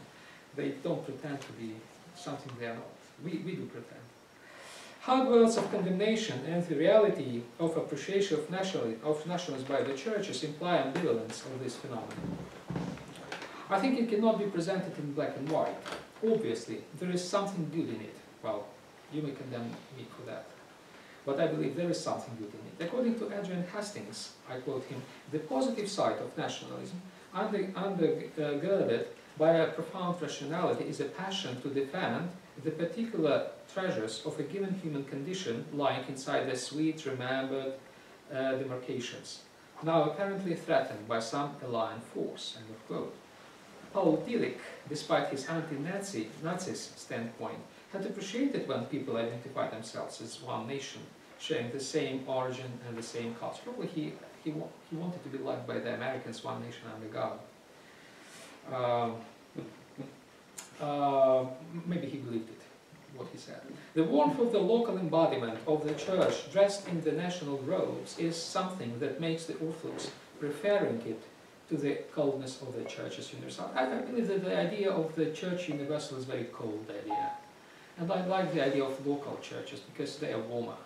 they don't pretend to be something they are not. We do pretend. Hard words of condemnation and the reality of appreciation of nationalism by the churches imply ambivalence of this phenomenon. I think it cannot be presented in black and white. Obviously, there is something good in it. Well, you may condemn me for that. But I believe there is something good in it. According to Adrian Hastings, I quote him, the positive side of nationalism, undergirded by a profound rationality, is a passion to defend the particular treasures of a given human condition lying inside the sweet, remembered demarcations, now apparently threatened by some alien force. End of quote. Paul Tillich, despite his anti-Nazis standpoint, had appreciated when people identify themselves as one nation, sharing the same origin and the same culture. Probably he wanted to be liked by the Americans, one nation under God. Maybe he believed it, what he said. The warmth of the local embodiment of the church dressed in the national robes is something that makes the Orthodox preferring it to the coldness of the churches universal. I believe that the idea of the church universal is a very cold idea. And I like the idea of local churches because they are warmer.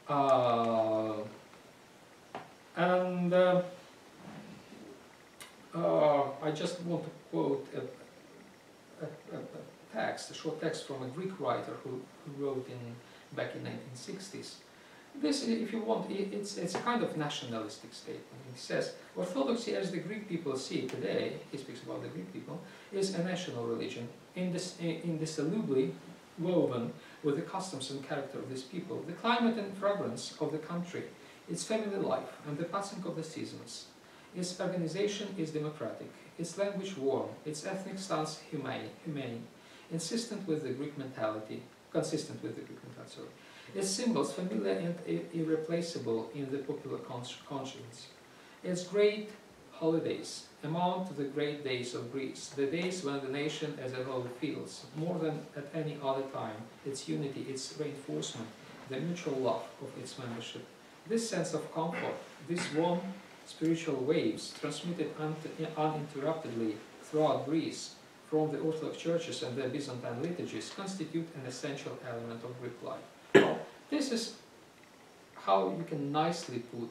I just want to quote a short text from a Greek writer who wrote back in 1960s. This, if you want, it's a kind of nationalistic statement. He says, Orthodoxy as the Greek people see it today, he speaks about the Greek people, is a national religion, indissolubly woven with the customs and character of these people, the climate and fragrance of the country, its family life, and the passing of the seasons. Its organization is democratic, its language warm, its ethnic stance humane, consistent with the Greek mentality, its symbols familiar and irreplaceable in the popular conscience. Its great holidays amount to the great days of Greece, the days when the nation as a whole feels, more than at any other time, its unity, its reinforcement, the mutual love of its membership. This sense of comfort, these warm spiritual waves transmitted uninterruptedly throughout Greece from the Orthodox churches and their Byzantine liturgies constitute an essential element of Greek life. This is how you can nicely put,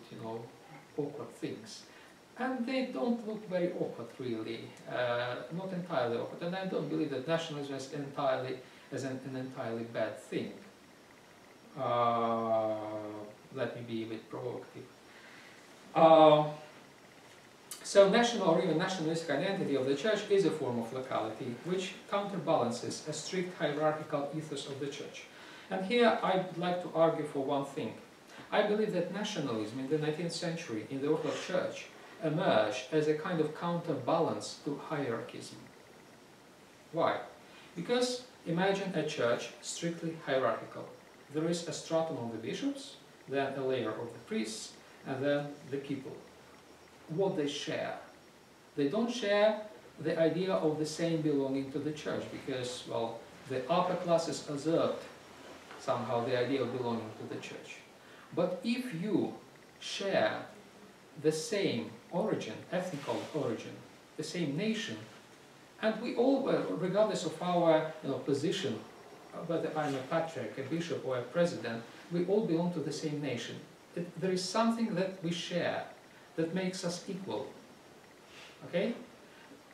awkward things. And they don't look very awkward, really, not entirely awkward. And I don't believe that nationalism is an entirely bad thing. Let me be a bit provocative. So national or even nationalistic identity of the church is a form of locality which counterbalances a strict hierarchical ethos of the church. And here I'd like to argue for one thing. I believe that nationalism in the 19th century in the Orthodox Church emerged as a kind of counterbalance to hierarchism. Why? Because imagine a church strictly hierarchical. There is a stratum of the bishops, then a layer of the priests, and then the people. What they share? They don't share the idea of the same belonging to the church because, well, the upper classes usurped somehow the idea of belonging to the church. But if you share the same origin, ethnical origin, the same nation, And we all, regardless of our position, whether I'm a patriarch, a bishop, or a president, we all belong to the same nation. There is something that we share that makes us equal. Okay?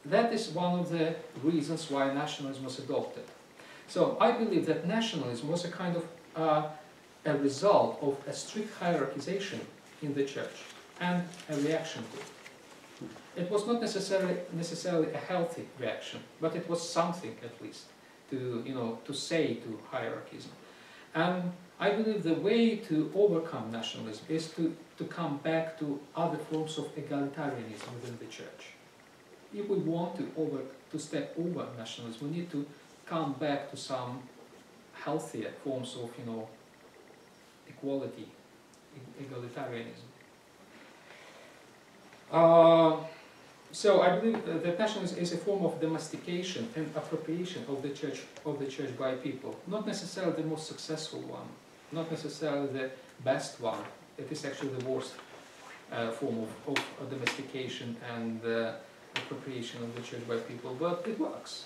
That is one of the reasons why nationalism was adopted. So I believe that nationalism was a kind of a result of a strict hierarchization in the church and a reaction to it. It was not necessarily a healthy reaction, but it was something at least to say to hierarchism. And I believe the way to overcome nationalism is to come back to other forms of egalitarianism within the church. If we want to step over nationalism, we need to come back to some healthier forms of equality, egalitarianism. So I believe that nationalism is a form of domestication and appropriation of the church by people. Not necessarily the most successful one, not necessarily the best one. It is actually the worst form of domestication and appropriation of the church by people, but it works.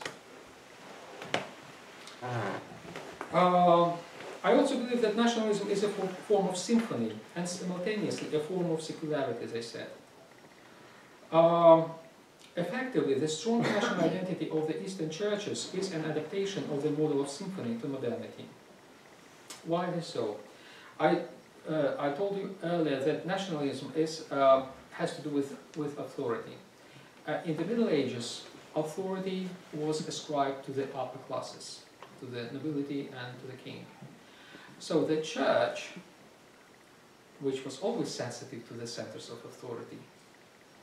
I also believe that nationalism is a form of symphony and simultaneously a form of secularity, as I said. Effectively, the strong national identity of the Eastern churches is an adaptation of the model of symphony to modernity. Why is so? I told you earlier that nationalism has to do with authority. In the Middle Ages, authority was ascribed to the upper classes, to the nobility and to the king. So the church, which was always sensitive to the centers of authority,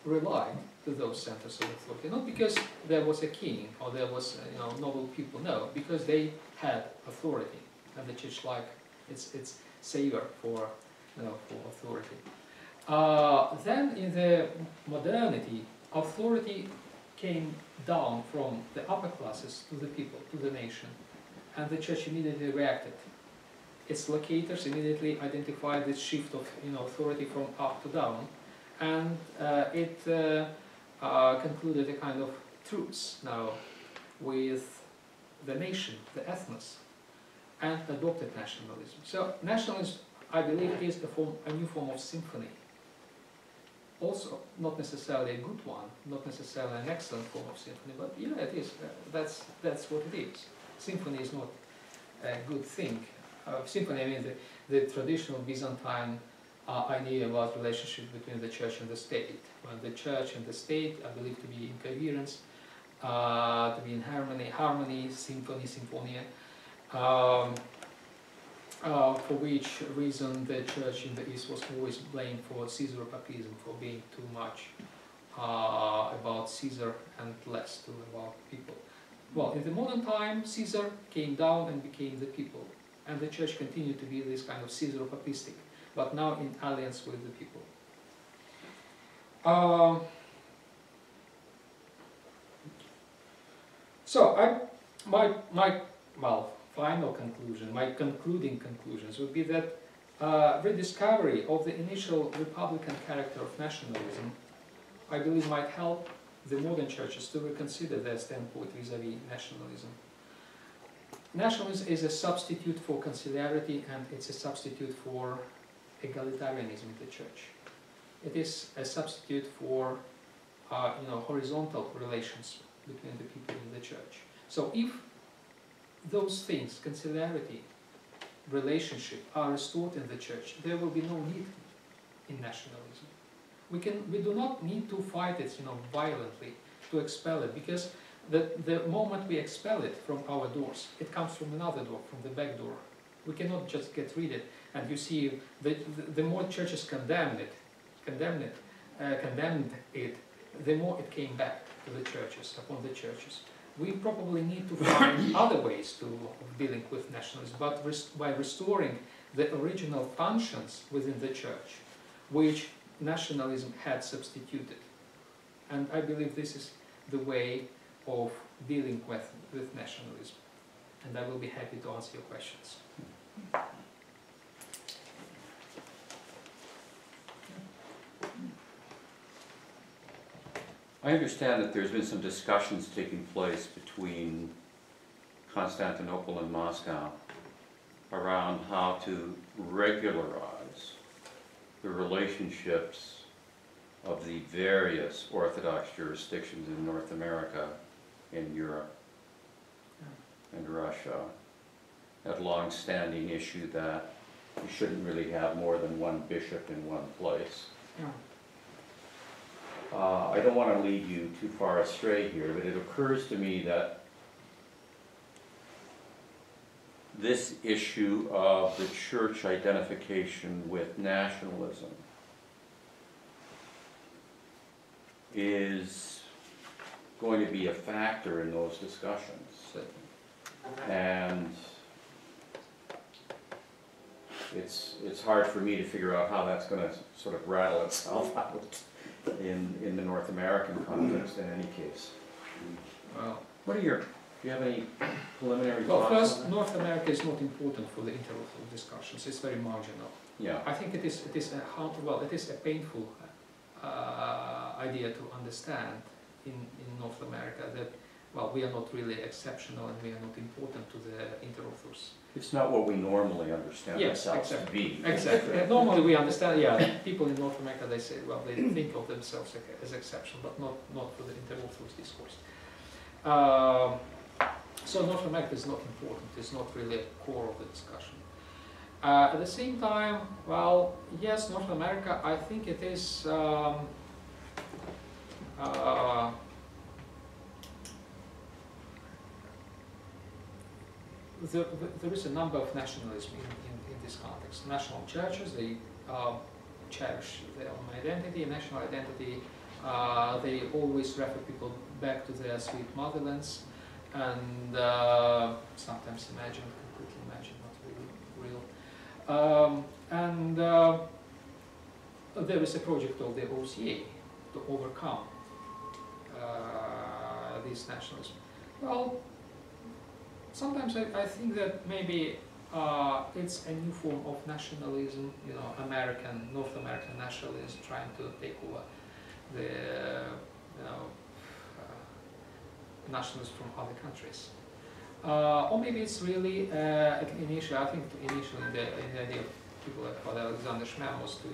relied to those centers of authority, not because there was a king or there was noble people, no, because they had authority, and the church liked its savor for authority. Then in the modernity, authority came down from the upper classes to the people, to the nation, and the church immediately reacted. Its locators immediately identified this shift of authority from up to down, and it concluded a kind of truce now with the nation, the ethnos, and adopted nationalism. So nationalism, I believe, is a new form of symphony. Also, not necessarily a good one, not necessarily an excellent form of symphony, but yeah, it is. That's what it is. Symphony is not a good thing. Symphony, I mean the traditional Byzantine idea about relationship between the church and the state. When the church and the state are believed to be in coherence, to be in harmony, symphony, symphonia, for which reason the church in the East was always blamed for Caesaropapism, for being too much about Caesar and less about people. Well, in the modern time, Caesar came down and became the people, and the church continued to be this kind of Caesaropapistic, but now in alliance with the people. So my final conclusion, my concluding conclusions would be that rediscovery of the initial republican character of nationalism, I believe, might help the modern churches to reconsider their standpoint vis-à-vis nationalism. Nationalism is a substitute for conciliarity, and it's a substitute for egalitarianism in the church. It is a substitute for horizontal relations between the people in the church. So if those things, conciliarity, relationship, are restored in the church, there will be no need in nationalism. We do not need to fight it, violently, to expel it, because the moment we expel it from our doors, it comes from another door, from the back door. We cannot just get rid of it. And you see, the more churches condemned it, the more it came back to the churches, upon the churches. We probably need to find other ways of dealing with nationalism, but by restoring the original functions within the church, which nationalism had substituted. And I believe this is the way of dealing with nationalism. And I will be happy to answer your questions. I understand that there's been some discussions taking place between Constantinople and Moscow around how to regularize the relationships of the various Orthodox jurisdictions in North America, in Europe, and Russia. That long-standing issue that you shouldn't really have more than one bishop in one place. Yeah. I don't want to lead you too far astray here, but it occurs to me that this issue of the church identification with nationalism is going to be a factor in those discussions. And it's hard for me to figure out how that's going to sort of rattle itself out in the North American context in any case. Well, What are your, do you have any preliminary well, thoughts on first, that? North America is not important for the interlocutor discussions. It's very marginal. Yeah. I think it is a painful idea to understand in North America that, well, we are not really exceptional and we are not important to the interauthors. It's not what we normally understand Yes, ourselves to exactly. be. Exactly. Normally we understand, yeah, people in North America, they say, well, they think of themselves as exceptional, but not for the interauthors discourse. So North America is not important, it's not really a core of the discussion. At the same time, well, yes, North America, I think it is there is a number of nationalism in this context. National churches, they cherish their own identity, national identity. They always refer people back to their sweet motherlands, and sometimes imagined, completely imagined, not really real. There is a project of the OCA to overcome this nationalism. Well, sometimes I think that maybe it's a new form of nationalism, you know, North American nationalism trying to take over the, nationalists from other countries. Or maybe it's really, initially, I think initially the idea of people like Father Alexander Schmemm was to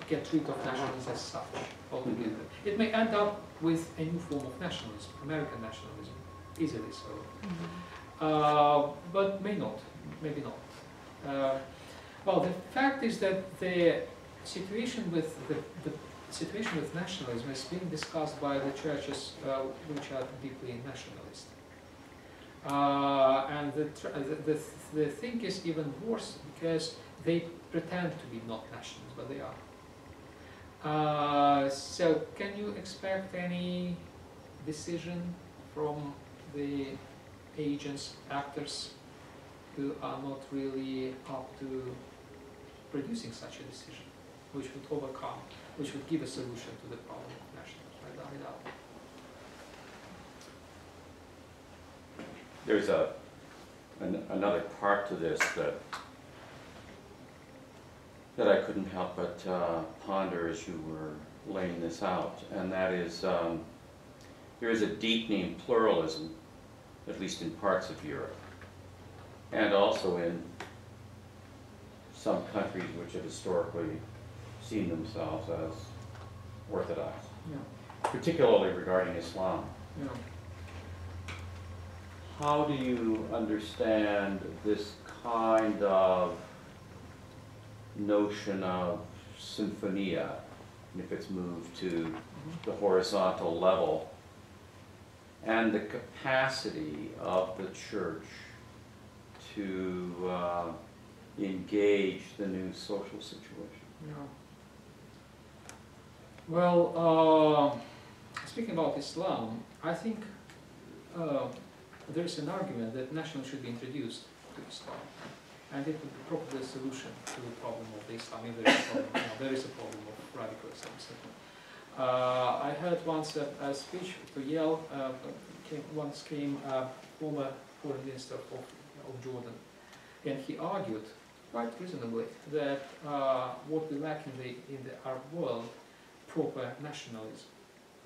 get rid of nationalism as such altogether. It may end up with a new form of nationalism, American nationalism, easily so. But maybe not. Well, the fact is that the situation with nationalism is being discussed by the churches which are deeply nationalist. And the thing is even worse because they pretend to be not nationalists, but they are. So can you expect any decision from the agents, actors who are not really up to producing such a decision, which would overcome, which would give a solution to the problem of nationalism? I doubt it. There's another part to this that I couldn't help but ponder as you were laying this out, and that is there is a deepening pluralism, at least in parts of Europe, and also in some countries which have historically seen themselves as Orthodox, particularly regarding Islam. Yeah. How do you understand this kind of notion of symphonia, if it's moved to the horizontal level, and the capacity of the church to engage the new social situation? Yeah. Well, speaking about Islam, I think there is an argument that nationalism should be introduced to Islam, and it would be probably a solution to the problem of the Islam. If there is a problem, there is a problem of radical Islamism. I heard once a speech to Yale. Once came former foreign minister of Jordan, and he argued quite reasonably that what we lack in the Arab world, proper nationalism.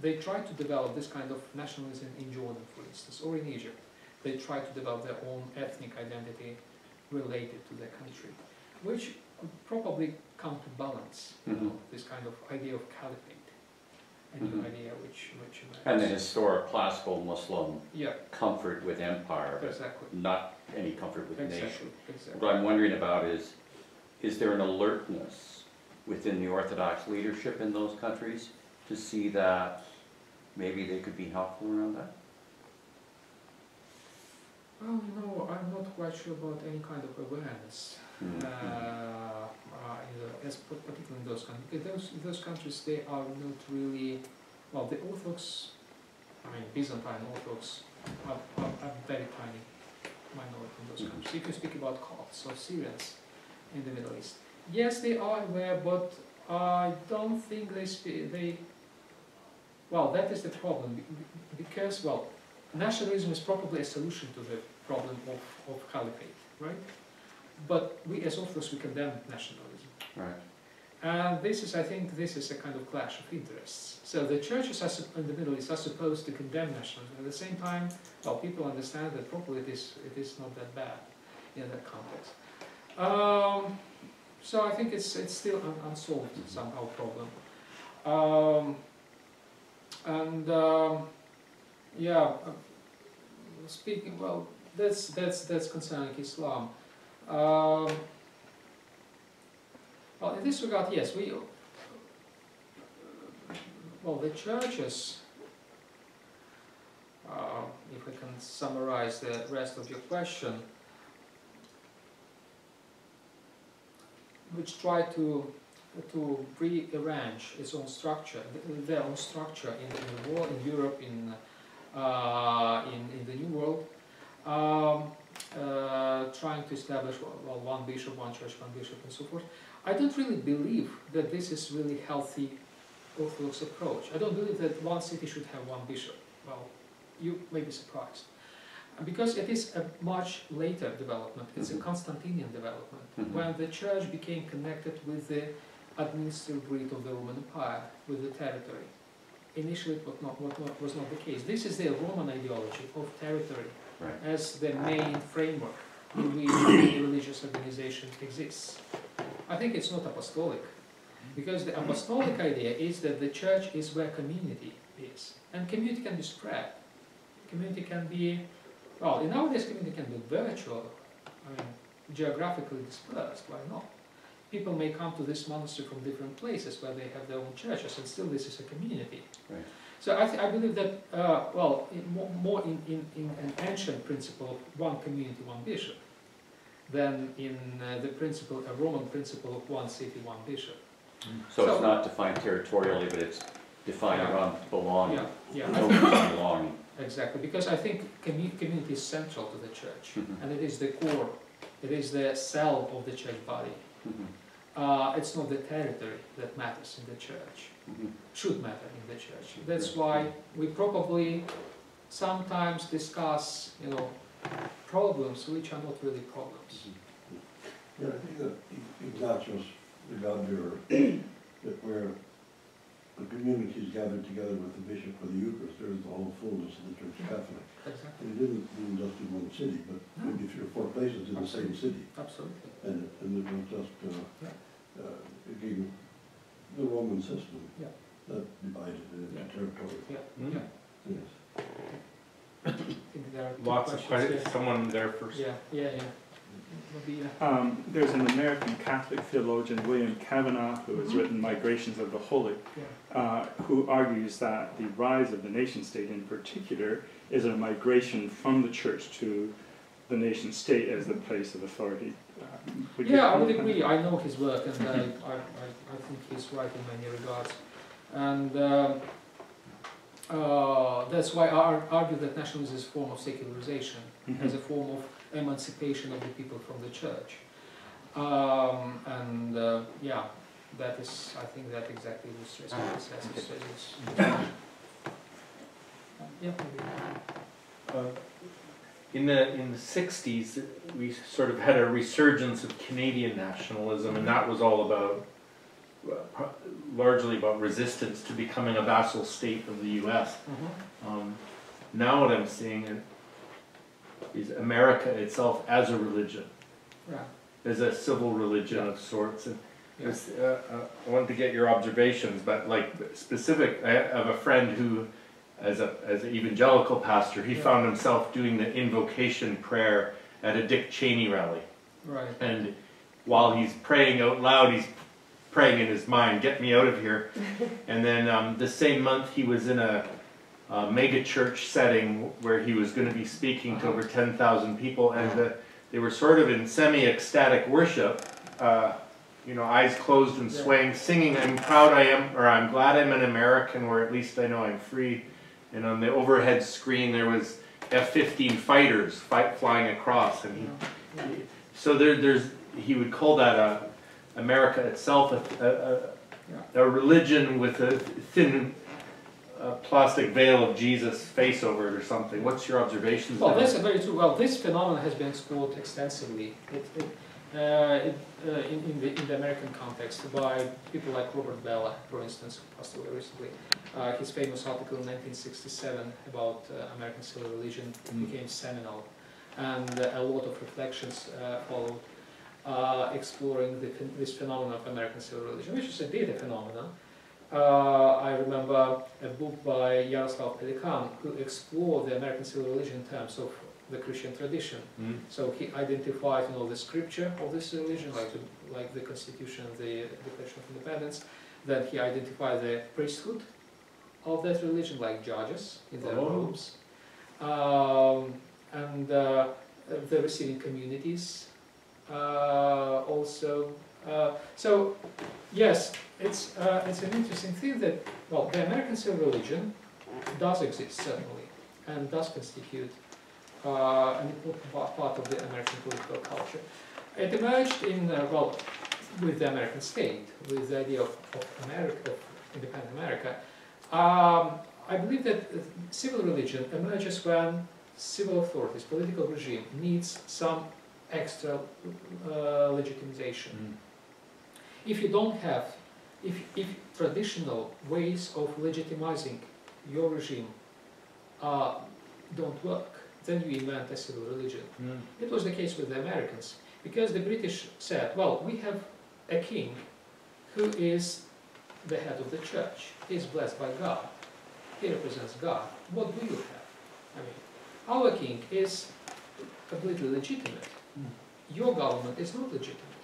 they try to develop this kind of nationalism in Jordan, for instance, or in Egypt. They try to develop their own ethnic identity related to their country, which could probably counterbalance this kind of idea of caliphate, a new idea which And the historic classical Muslim yeah, comfort with empire, but exactly. not any comfort with Exactly, nation. exactly. What I'm wondering about is there an alertness within the Orthodox leadership in those countries to see that maybe they could be helpful around that? Well, you know, I'm not quite sure about any kind of awareness, particularly in those countries. Because those countries, they are not really, well, the Orthodox, I mean, Byzantine Orthodox are very tiny minority in those countries. You can speak about Copts or Syrians in the Middle East. Yes, they are aware, but I don't think well, that is the problem, because, well, nationalism is probably a solution to the problem of caliphate, right? But we as Orthodox, we condemn nationalism. Right. And I think this is a kind of clash of interests. So the churches in the Middle East are supposed to condemn nationalism. At the same time, well, people understand that probably it is not that bad in that context. So I think it's still an unsolved somehow problem. Speaking, well, that's concerning Islam. Well, in this regard, yes, the churches, if I can summarize the rest of your question, which try to rearrange its own structure, their own structure in the world, in Europe, in the New World, trying to establish one bishop, one church, one bishop, and so forth. I don't really believe that this is really healthy Orthodox approach. I don't believe that one city should have one bishop. Well, you may be surprised. Because it is a much later development, it's a Constantinian development, when the church became connected with the administrative grid of the Roman Empire, with the territory. Initially it was not the case. This is the Roman ideology of territory as the main framework in which the religious organization exists. I think it's not apostolic, because the apostolic idea is that the church is where community is, and community can be spread. Community can be, well, in nowadays community can be virtual, I mean, geographically dispersed, why not? People may come to this monastery from different places where they have their own churches, and still this is a community. Right. So I believe that, more in an ancient principle of one community, one bishop, than in the principle, a Roman principle of one city, one bishop. So it's not defined territorially, but it's defined around belonging. Belonging. Exactly, because I think community is central to the church, and it is the core, it is the cell of the church body. It's not the territory that matters in the church, should matter in the church. That's why we probably sometimes discuss, problems which are not really problems. Yeah, I think that Ignatius, the God bearer, that where the community is gathered together with the bishop for the Eucharist, there is the whole fullness of the Church Catholic. Exactly. And it didn't mean just in one city, but maybe 3 or 4 places in the same city. Absolutely. And it was just, again, the Roman system that divided the territory. Yes. I think there are Lots of questions. Someone there first. There's an American Catholic theologian, William Cavanaugh, who has written Migrations of the Holy, who argues that the rise of the nation-state in particular is a migration from the church to the nation-state as the place of authority. I would agree. I know his work, and I think he's right in many regards. And that's why I argue that nationalism is a form of secularization, as a form of emancipation of the people from the church. That is, I think that exactly illustrates what it says. In the 60s, we sort of had a resurgence of Canadian nationalism, and that was all about largely about resistance to becoming a vassal state of the U.S. Now what I'm seeing is America itself as a religion, Yeah. as a civil religion of sorts. And Yeah. I wanted to get your observations, but like specific, I have a friend who, as an evangelical pastor, he found himself doing the invocation prayer at a Dick Cheney rally. Right. And while he's praying out loud, he's praying in his mind, "Get me out of here." And then the same month he was in a mega church setting where he was going to be speaking to over 10,000 people, and they were sort of in semi-ecstatic worship, you know, eyes closed and swaying, singing, "I'm proud I am," or "I'm glad I'm an American," or "at least I know I'm free." And on the overhead screen there was F-15 fighters flying across, and so he would call that America itself a religion with a thin plastic veil of Jesus' face over it or something. What's your observations? Well, that's very true. Well, this phenomenon has been explored extensively in the American context by people like Robert Bella, for instance, who passed away recently. His famous article in 1967 about American civil religion became seminal, and a lot of reflections followed exploring this phenomenon of American civil religion, which is indeed a phenomenon. I remember a book by Yaroslav Pelikan who explored the American civil religion in terms of the Christian tradition. So he identified, you know, the scripture of this religion, like the Constitution, the Declaration of Independence. Then he identified the priesthood of that religion, like judges in their robes, and the receiving communities also. So yes, it's an interesting thing that, well, the American civil religion does exist certainly, and does constitute an important part of the American political culture. It emerged in well, with the American state, with the idea of America, of independent America. I believe that civil religion emerges when civil authorities, political regime, needs some extra legitimization. If you don't have, if traditional ways of legitimizing your regime don't work, then you invent a civil religion. It was the case with the Americans, because the British said, well, we have a king who is the head of the church. He is blessed by God. He represents God. What do you have? I mean, our king is completely legitimate. Your government is not legitimate.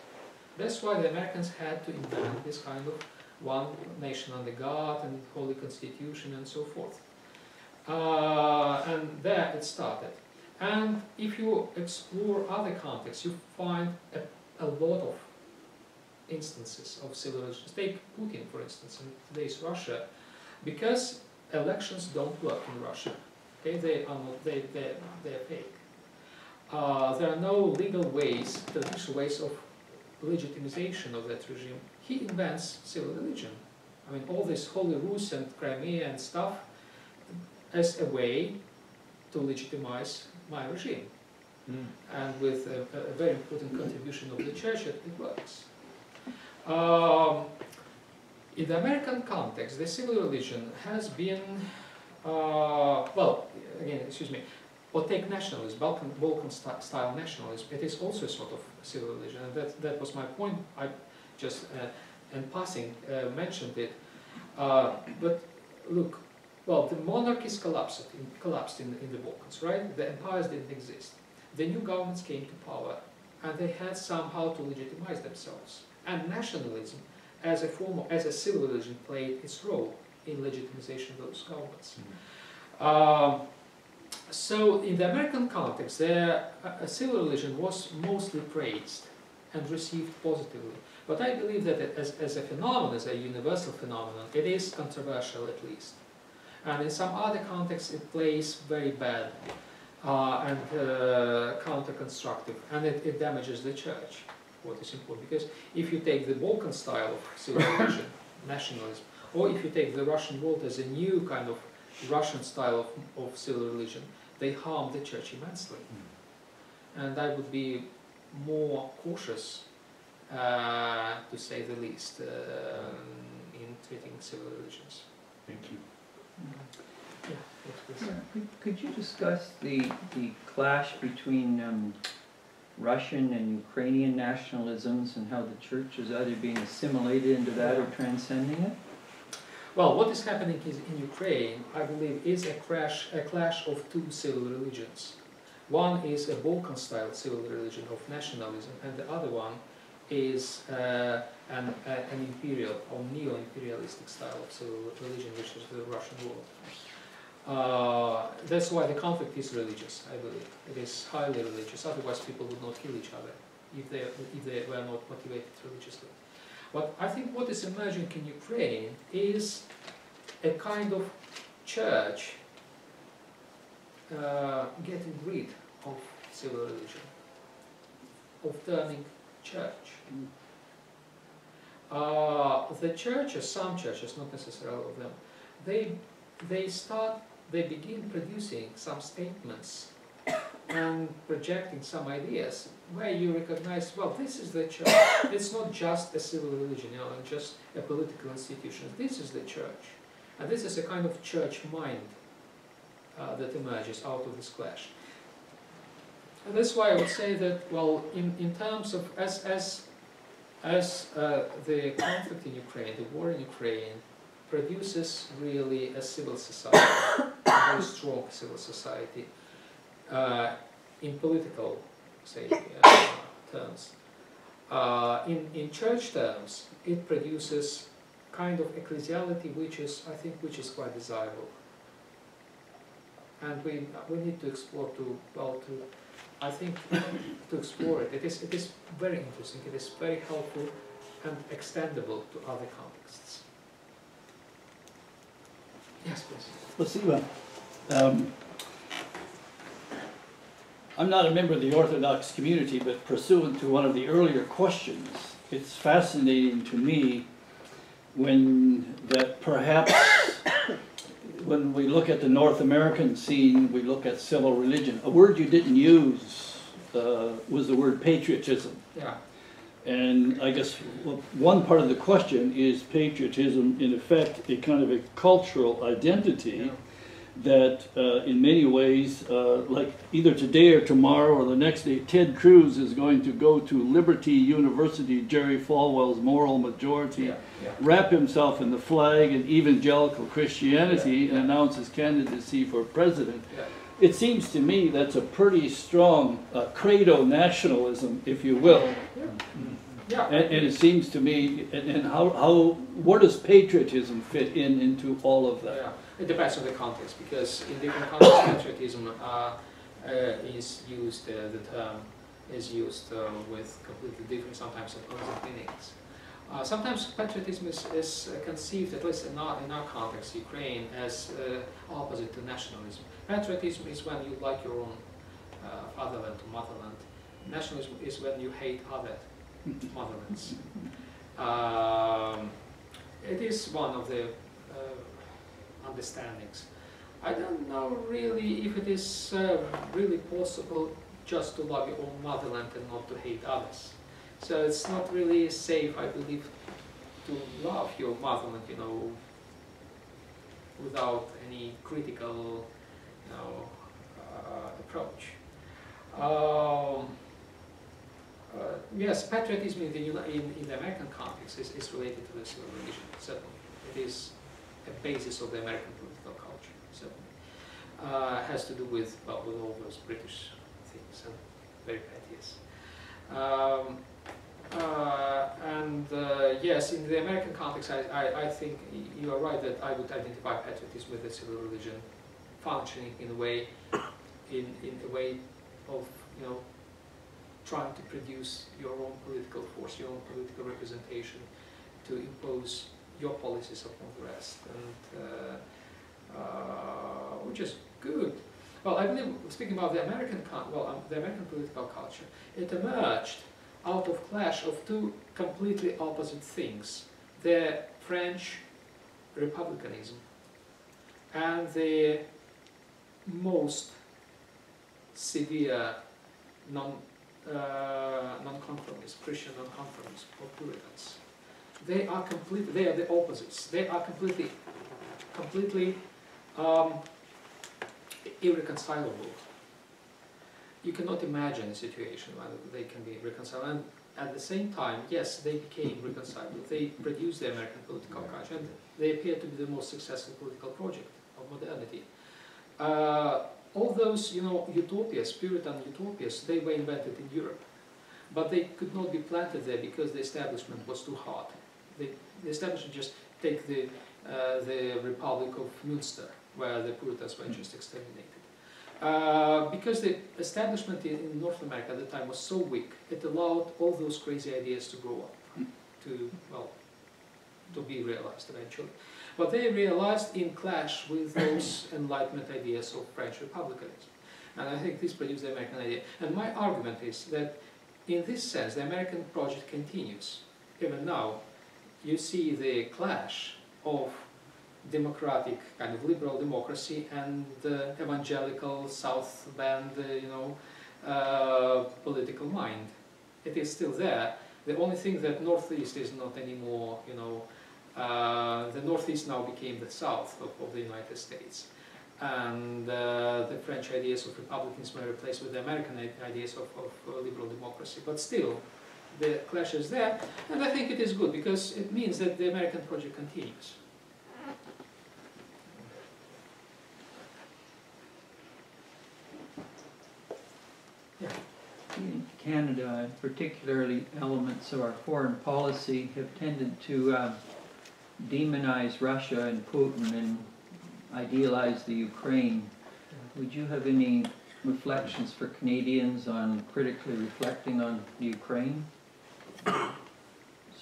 That's why the Americans had to invent this kind of one nation under God and holy constitution and so forth. And there it started. And if you explore other contexts, you find a lot of instances of civil religions. Take Putin, for instance, in today's Russia, because elections don't work in Russia. Okay, they are not, they're fake. There are no legal ways, traditional ways of legitimization of that regime. He invents civil religion. I mean, all this Holy Rus and Crimea and stuff as a way to legitimize my regime. And with a very important contribution of the church, it works. In the American context, the civil religion has been, well, again, excuse me, or take nationalism, Balkan style nationalism, it is also a sort of civil religion, and that was my point. I just, in passing, mentioned it. But look, well, the monarchies collapsed in the Balkans, right? The empires didn't exist. The new governments came to power, and they had somehow to legitimize themselves. And nationalism, as a civil religion, played its role in legitimization of those governments. So in the American context, a civil religion was mostly praised and received positively. But I believe that as a phenomenon, as a universal phenomenon, it is controversial at least. And in some other contexts, it plays very bad and counter-constructive, and it damages the church, what is important. Because if you take the Balkan style of civil religion, nationalism, or if you take the Russian world as a new kind of Russian style of civil religion, they harm the church immensely. And I would be more cautious to say the least, in treating civil religions. Thank you. Yeah, yes, please. Yeah, could you discuss the clash between Russian and Ukrainian nationalisms and how the church is either being assimilated into that or transcending it? Well, what is happening is in Ukraine, I believe, is a clash of two civil religions. One is a Balkan-style civil religion of nationalism, and the other one is an imperial or neo-imperialistic style of civil religion, which is the Russian world. That's why the conflict is religious, I believe. It is highly religious, otherwise people would not kill each other if they were not motivated religiously. But I think what is emerging in Ukraine is a kind of church getting rid of civil religion, of turning church. The churches, some churches, not necessarily all of them, they begin producing some statements and projecting some ideas where you recognize, well, this is the church. It's not just a civil religion, you know, just a political institution. This is the church. And this is a kind of church mind that emerges out of this clash. And that's why I would say that, well, in terms of, as the conflict in Ukraine, the war in Ukraine, produces really a civil society, a very strong civil society, in political, say, terms. In church terms, it produces kind of ecclesiality which is, I think, quite desirable. And we need to explore I think, to explore it. It is very interesting, it is very helpful and extendable to other contexts. Yes, please. Спасибо. I'm not a member of the Orthodox community, but pursuant to one of the earlier questions, it's fascinating to me that perhaps when we look at the North American scene, we look at civil religion. A word you didn't use was the word patriotism. Yeah. And I guess one part of the question is patriotism, in effect, a kind of a cultural identity that in many ways, like either today or tomorrow or the next day, Ted Cruz is going to go to Liberty University, Jerry Falwell's moral majority, wrap himself in the flag and evangelical Christianity and announce his candidacy for president. It seems to me that's a pretty strong credo nationalism, if you will. And it seems to me, and where does patriotism fit into all of that? It depends on the context, because in different contexts, patriotism is used, the term is used with completely different, sometimes opposite meanings. Sometimes patriotism is conceived, at least in our context, Ukraine, as opposite to nationalism. Patriotism is when you like your own fatherland or motherland. Nationalism is when you hate other motherlands. It is one of the understandings. I don't know really if it is really possible just to love your own motherland and not to hate others. So it's not really safe, I believe, to love your motherland, you know, without any critical, you know, approach. Yes, patriotism in the American context is related to the civil religion, certainly. It is a basis of the American political culture, certainly. Has to do with, well, with all those British things and very petty, yes. Yes, in the American context, I think you are right that I would identify patriotism with the civil religion functioning in a way of, you know, trying to produce your own political force, your own political representation, to impose your policies upon the rest, and which is good. Well, I believe, speaking about the American political culture, it emerged out of clash of two completely opposite things: the French republicanism and the most severe nonconformists, Christian nonconformists, or Puritans. They are the opposites. They are completely irreconcilable. You cannot imagine a situation where they can be reconciled. And at the same time, yes, they became reconcilable. They produced the American political culture, and they appear to be the most successful political project of modernity. All those, utopias, Puritan utopias, they were invented in Europe, but they could not be planted there because the establishment was too hard. The establishment just take the Republic of Munster, where the Puritans were just exterminated. Because the establishment in North America at the time was so weak, it allowed all those crazy ideas to grow up, to be realized eventually. But they realized in clash with those Enlightenment ideas of French republicanism. And I think this produced the American idea. And my argument is that in this sense, the American project continues. Even now, you see the clash of democratic, kind of liberal democracy and evangelical South Bend, political mind. It is still there. The only thing that Northeast is not anymore, the Northeast now became the South of the United States. And the French ideas of republicanism were replaced with the American ideas of liberal democracy. But still, the clash is there, and I think it is good because it means that the American project continues. Yeah. In Canada, particularly elements of our foreign policy have tended to demonize Russia and Putin and idealize the Ukraine. Would you have any reflections for Canadians on critically reflecting on the Ukraine?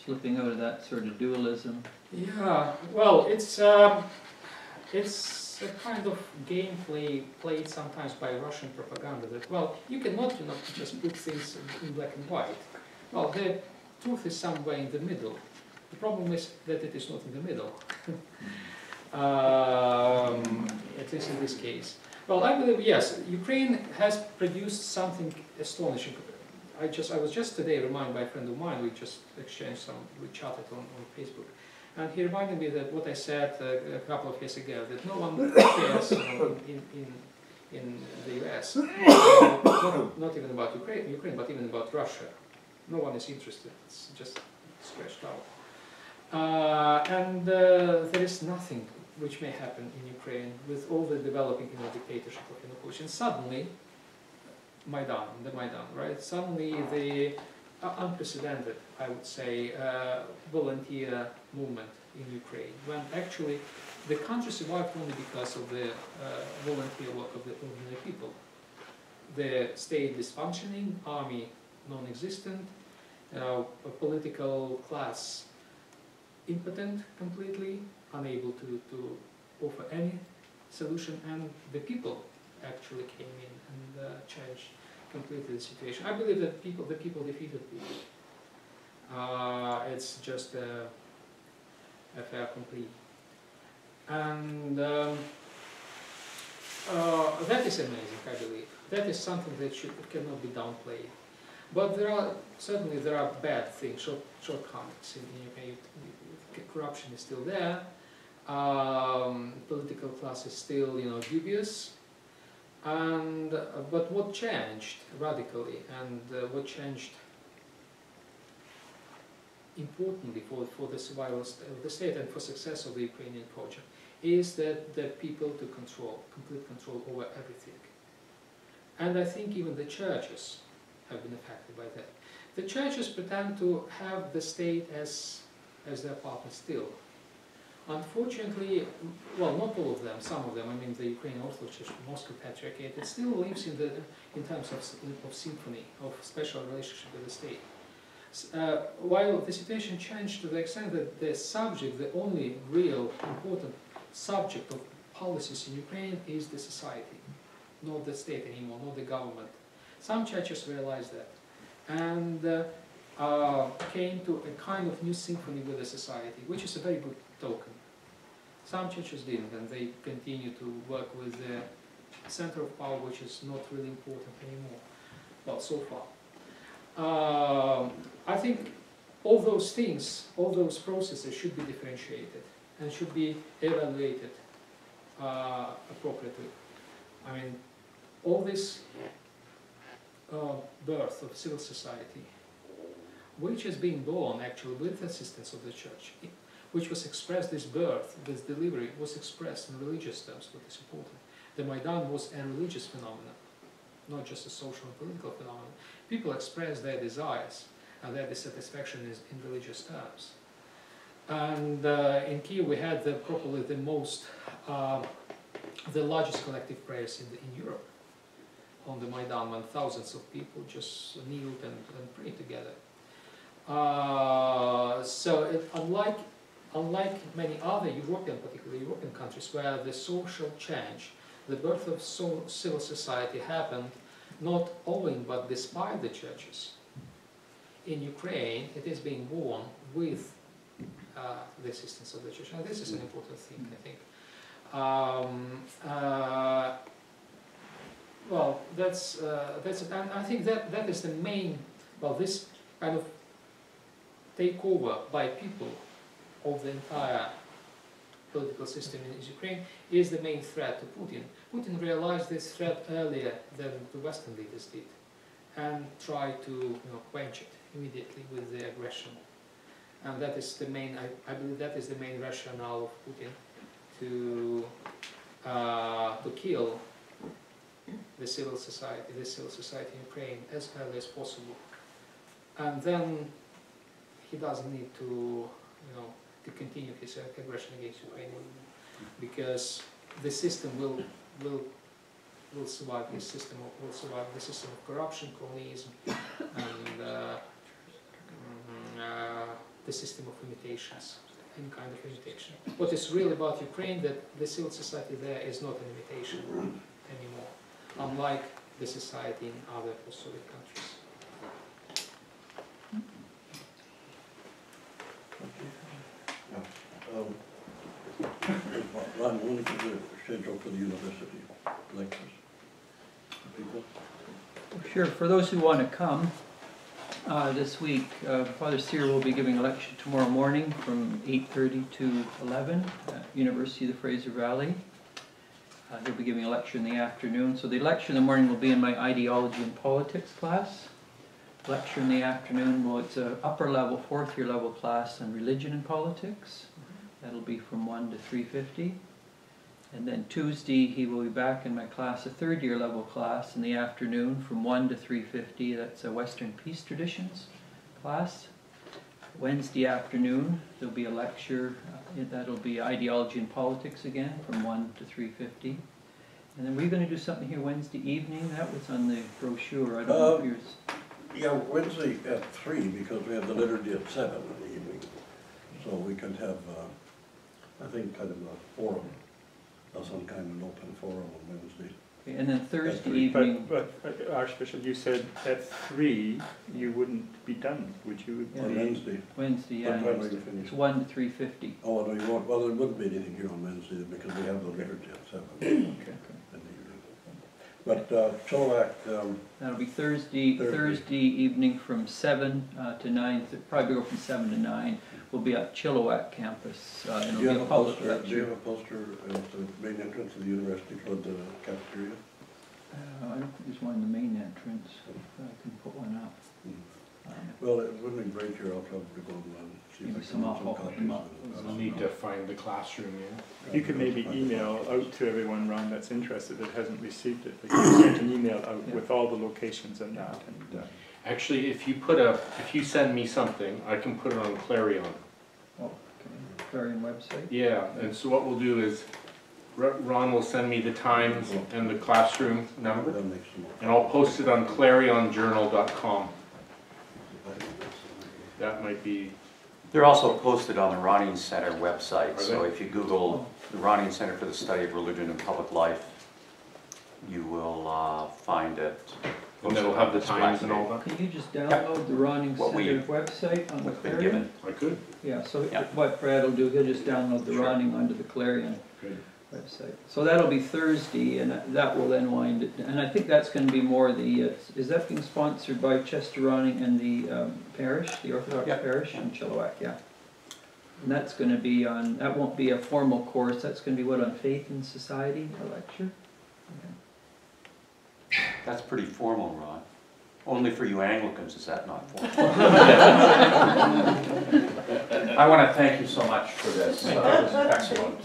Slipping out of that sort of dualism? Yeah, well, it's a kind of game played sometimes by Russian propaganda that, well, you cannot just put things in black and white. Well, the truth is somewhere in the middle. The problem is that it is not in the middle, at least in this case. Well, I believe, yes, Ukraine has produced something astonishing. I was just today reminded by a friend of mine, we just exchanged we chatted on Facebook, and he reminded me that what I said a couple of years ago, that no one cares in the US, not even about Ukraine, but even about Russia. No one is interested, it's just scratched out. And there is nothing which may happen in Ukraine with all the developing in the dictatorship of Yanukovych. Suddenly, the Maidan, right? Suddenly the unprecedented, I would say, volunteer movement in Ukraine, when actually the country survived only because of the volunteer work of the ordinary people. The state dysfunctioning, army non-existent, a political class impotent completely, unable to offer any solution, and the people actually came in and changed completely the situation. I believe that the people defeated Putin. It's just a fait accompli. And that is amazing, I believe. That is something that cannot be downplayed. But certainly there are bad things, shortcomings in Ukraine. Corruption is still there. Political class is still, dubious. And but what changed radically, and what changed importantly for the survival of the state and for success of the Ukrainian project, is that the people took complete control over everything. And I think even the churches have been affected by that. The churches pretend to have the state as their partner still. Unfortunately, well, not all of them, some of them, I mean the Ukrainian Orthodox Church, Moscow Patriarchate, it still lives in terms of symphony, of special relationship with the state. While the situation changed to the extent that the subject, the only real important subject of policies in Ukraine is the society, not the state anymore, not the government. Some churches realized that and came to a kind of new symphony with the society, which is a very good token. Some churches didn't, and they continue to work with the center of power, which is not really important anymore, well, so far. I think all those things, all those processes should be differentiated and should be evaluated appropriately. I mean, all this birth of civil society, which has been born actually with the assistance of the church, which was expressed, this birth, this delivery was expressed in religious terms, what is important. The Maidan was a religious phenomenon, not just a social and political phenomenon. People expressed their desires and their dissatisfaction in religious terms. And in Kiev we had probably the largest collective prayers in Europe on the Maidan, when thousands of people just kneeled and prayed together. Unlike many other European, particularly European countries, where the social change, the birth of civil society happened not owing but despite the churches, in Ukraine it is being born with the assistance of the church, and this is an important thing, I think. Well, and I think that is the main, well, this kind of takeover by people of the entire political system in Ukraine is the main threat to Putin. Putin realized this threat earlier than the Western leaders did, and tried to quench it immediately with the aggression. And that is the main, I believe that is the main rationale of Putin, to kill the civil society in Ukraine as early as possible. And then he doesn't need to, to continue his aggression against Ukraine, because the system will survive. His system will survive the system of corruption, cronyism, and the system of imitations, any kind of imitation. What is real about Ukraine, that the civil society there is not an imitation anymore, unlike the society in other post-Soviet countries. Ron, when is the schedule for the university lectures? People? Sure, for those who want to come this week, Father Sear will be giving a lecture tomorrow morning from 8:30 to 11 at University of the Fraser Valley. He'll be giving a lecture in the afternoon. So the lecture in the morning will be in my ideology and politics class. Lecture in the afternoon, well, it's an upper level, 4th year level class on religion and politics. That'll be from 1 to 3:50. And then Tuesday he will be back in my class, a 3rd year level class in the afternoon from 1 to 3:50. That's a Western Peace Traditions class. Wednesday afternoon there'll be a lecture, that'll be ideology and politics again from 1 to 3:50. And then we're going to do something here Wednesday evening. That was on the brochure. I don't know if yours. Yeah, Wednesday at 3, because we have the liturgy at 7 in the evening. So we can have, I think, kind of a forum, some kind of an open forum on Wednesday. Okay, and then Thursday evening. But Archbishop, you said at 3 you wouldn't be done, would you? Yeah. On Wednesday. Wednesday, yeah. What time are you finished? It's 1 to 3:50. Oh, no, you won't. Well, there wouldn't be anything here on Wednesday because we have the liturgy at 7 Okay. in the evening. But Chilliwack, That'll be Thursday evening from 7 to 9, probably go from 7 to 9. We'll be at Chilliwack campus. do you have a poster at the main entrance of the university toward the cafeteria? I don't think there's one in the main entrance. I can put one up. Well, it wouldn't be great here. I'll probably go and see if I Maybe can some get off- some copies. them up. We'll need to find the classroom, You could maybe email out to everyone, Ron, that's interested that hasn't received it. But you sent an email out with all the locations and that. And, Actually, if you send me something, I can put it on Clarion. Oh, okay. Clarion website. Yeah, and so what we'll do is, Ron will send me the times and the classroom number, That makes some more. and I'll post it on clarionjournal.com. That might be, They're also posted on the Ronning Center website, Are so they? if you Google the Ronning Center for the Study of Religion and Public Life, you will find it. and that'll have the times and all that. Can you just download the Ronning What Center website on the What's been Clarion? given. I could. Yeah, so Yeah. what Brad will do, he'll just download the Sure. Ronning onto the Clarion. Good. website. So that'll be Thursday, and that will then wind it. And I think that's going to be more the. Is that being sponsored by Chester Ronning and the parish, the Orthodox parish in Chilliwack? Yeah. And that's going to be on. That won't be a formal course. That's going to be what, on faith and society, a lecture. Okay. That's pretty formal, Ron. Only for you Anglicans is that not formal. I want to thank you so much for this. This is excellent.